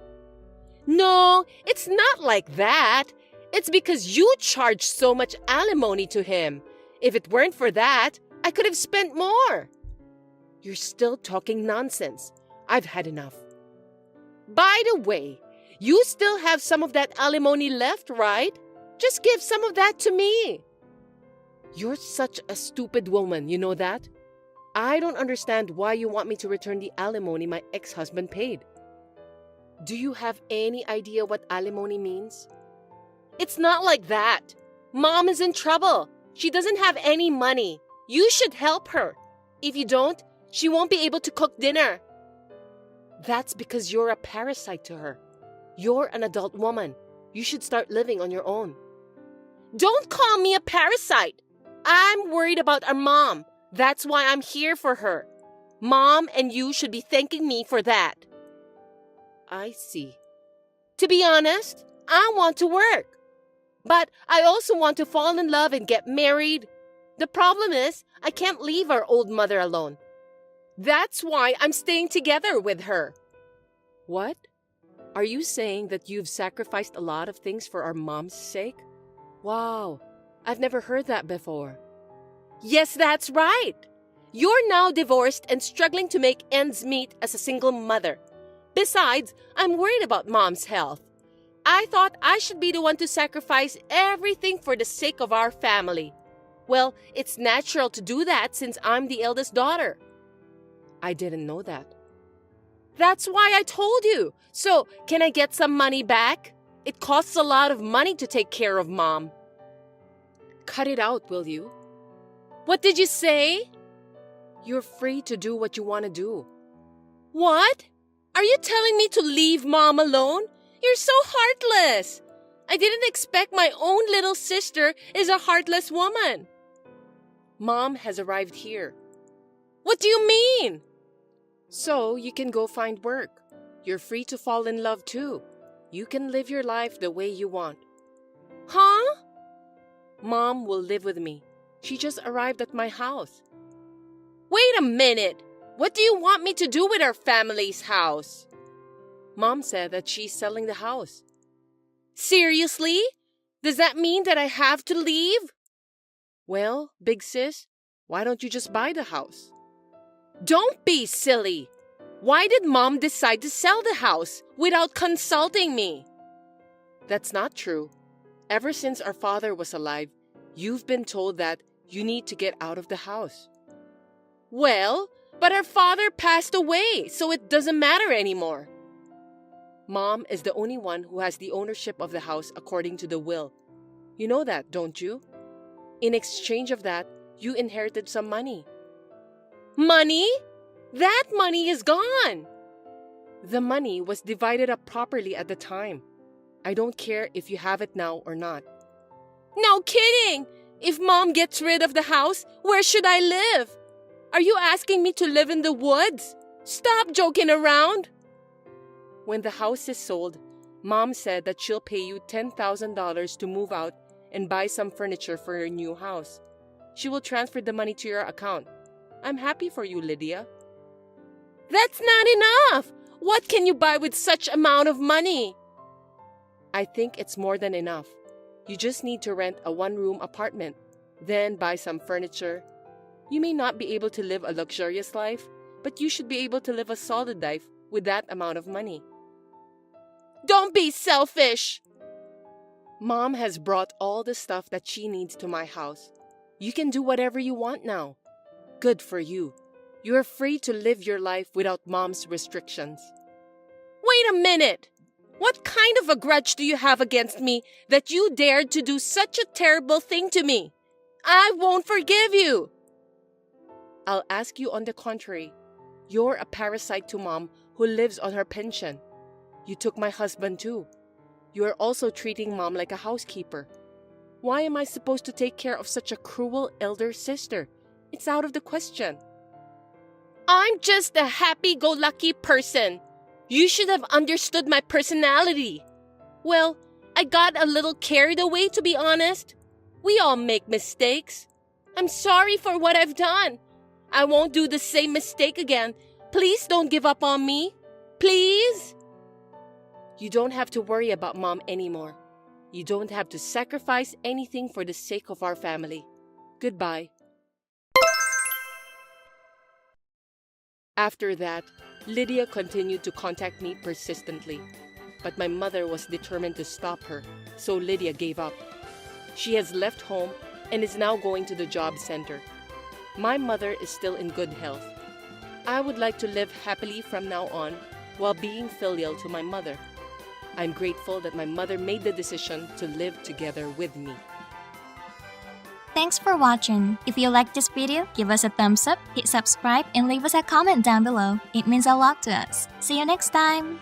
C: No, it's not like that. It's because you charged so much alimony to him. If it weren't for that, I could have spent more. You're still talking nonsense. I've had enough. By the way, you still have some of that alimony left, right? Just give some of that to me. You're such a stupid woman, you know that? I don't understand why you want me to return the alimony my ex-husband paid. Do you have any idea what alimony means? It's not like that. Mom is in trouble. She doesn't have any money. You should help her. If you don't, she won't be able to cook dinner. That's because you're a parasite to her. You're an adult woman. You should start living on your own. Don't call me a parasite. I'm worried about our mom. That's why I'm here for her. Mom and you should be thanking me for that. I see. To be honest, I want to work. But I also want to fall in love and get married. The problem is, I can't leave our old mother alone. That's why I'm staying together with her. What? Are you saying that you've sacrificed a lot of things for our mom's sake? Wow, I've never heard that before. Yes, that's right. You're now divorced and struggling to make ends meet as a single mother. Besides, I'm worried about mom's health. I thought I should be the one to sacrifice everything for the sake of our family. Well, it's natural to do that since I'm the eldest daughter. I didn't know that. That's why I told you. So, can I get some money back? It costs a lot of money to take care of Mom. Cut it out, will you? What did you say? You're free to do what you want to do. What? Are you telling me to leave Mom alone? You're so heartless. I didn't expect my own little sister is a heartless woman. Mom has arrived here. What do you mean? So you can go find work. You're free to fall in love too. You can live your life the way you want. Huh? Mom will live with me. She just arrived at my house. Wait a minute. What do you want me to do with our family's house? Mom said that she's selling the house. Seriously? Does that mean that I have to leave? Well, big sis, why don't you just buy the house? Don't be silly. Why did Mom decide to sell the house without consulting me? That's not true. Ever since our father was alive, you've been told that you need to get out of the house. Well, but our father passed away, so it doesn't matter anymore. Mom is the only one who has the ownership of the house according to the will. You know that, don't you? In exchange of that, you inherited some money. Money? That money is gone. The money was divided up properly at the time. I don't care if you have it now or not. No kidding! If Mom gets rid of the house, where should I live? Are you asking me to live in the woods? Stop joking around. When the house is sold, Mom said that she'll pay you $10,000 to move out and buy some furniture for your new house. She will transfer the money to your account. I'm happy for you, Lydia. That's not enough! What can you buy with such amount of money? I think it's more than enough. You just need to rent a one-room apartment, then buy some furniture. You may not be able to live a luxurious life, but you should be able to live a solid life with that amount of money. Don't be selfish! Mom has brought all the stuff that she needs to my house. You can do whatever you want now. Good for you. You're free to live your life without mom's restrictions. Wait a minute! What kind of a grudge do you have against me that you dared to do such a terrible thing to me? I won't forgive you! I'll ask you on the contrary. You're a parasite to mom who lives on her pension. You took my husband too. You are also treating mom like a housekeeper. Why am I supposed to take care of such a cruel elder sister? It's out of the question. I'm just a happy-go-lucky person. You should have understood my personality. Well, I got a little carried away, to be honest. We all make mistakes. I'm sorry for what I've done. I won't do the same mistake again. Please don't give up on me. Please? You don't have to worry about mom anymore. You don't have to sacrifice anything for the sake of our family. Goodbye. After that, Lydia continued to contact me persistently. But my mother was determined to stop her, so Lydia gave up. She has left home and is now going to the job center. My mother is still in good health. I would like to live happily from now on while being filial to my mother. I'm grateful that my mother made the decision to live together with me.
E: Thanks for watching. If you liked this video, give us a thumbs up, hit subscribe, and leave us a comment down below. It means a lot to us. See you next time!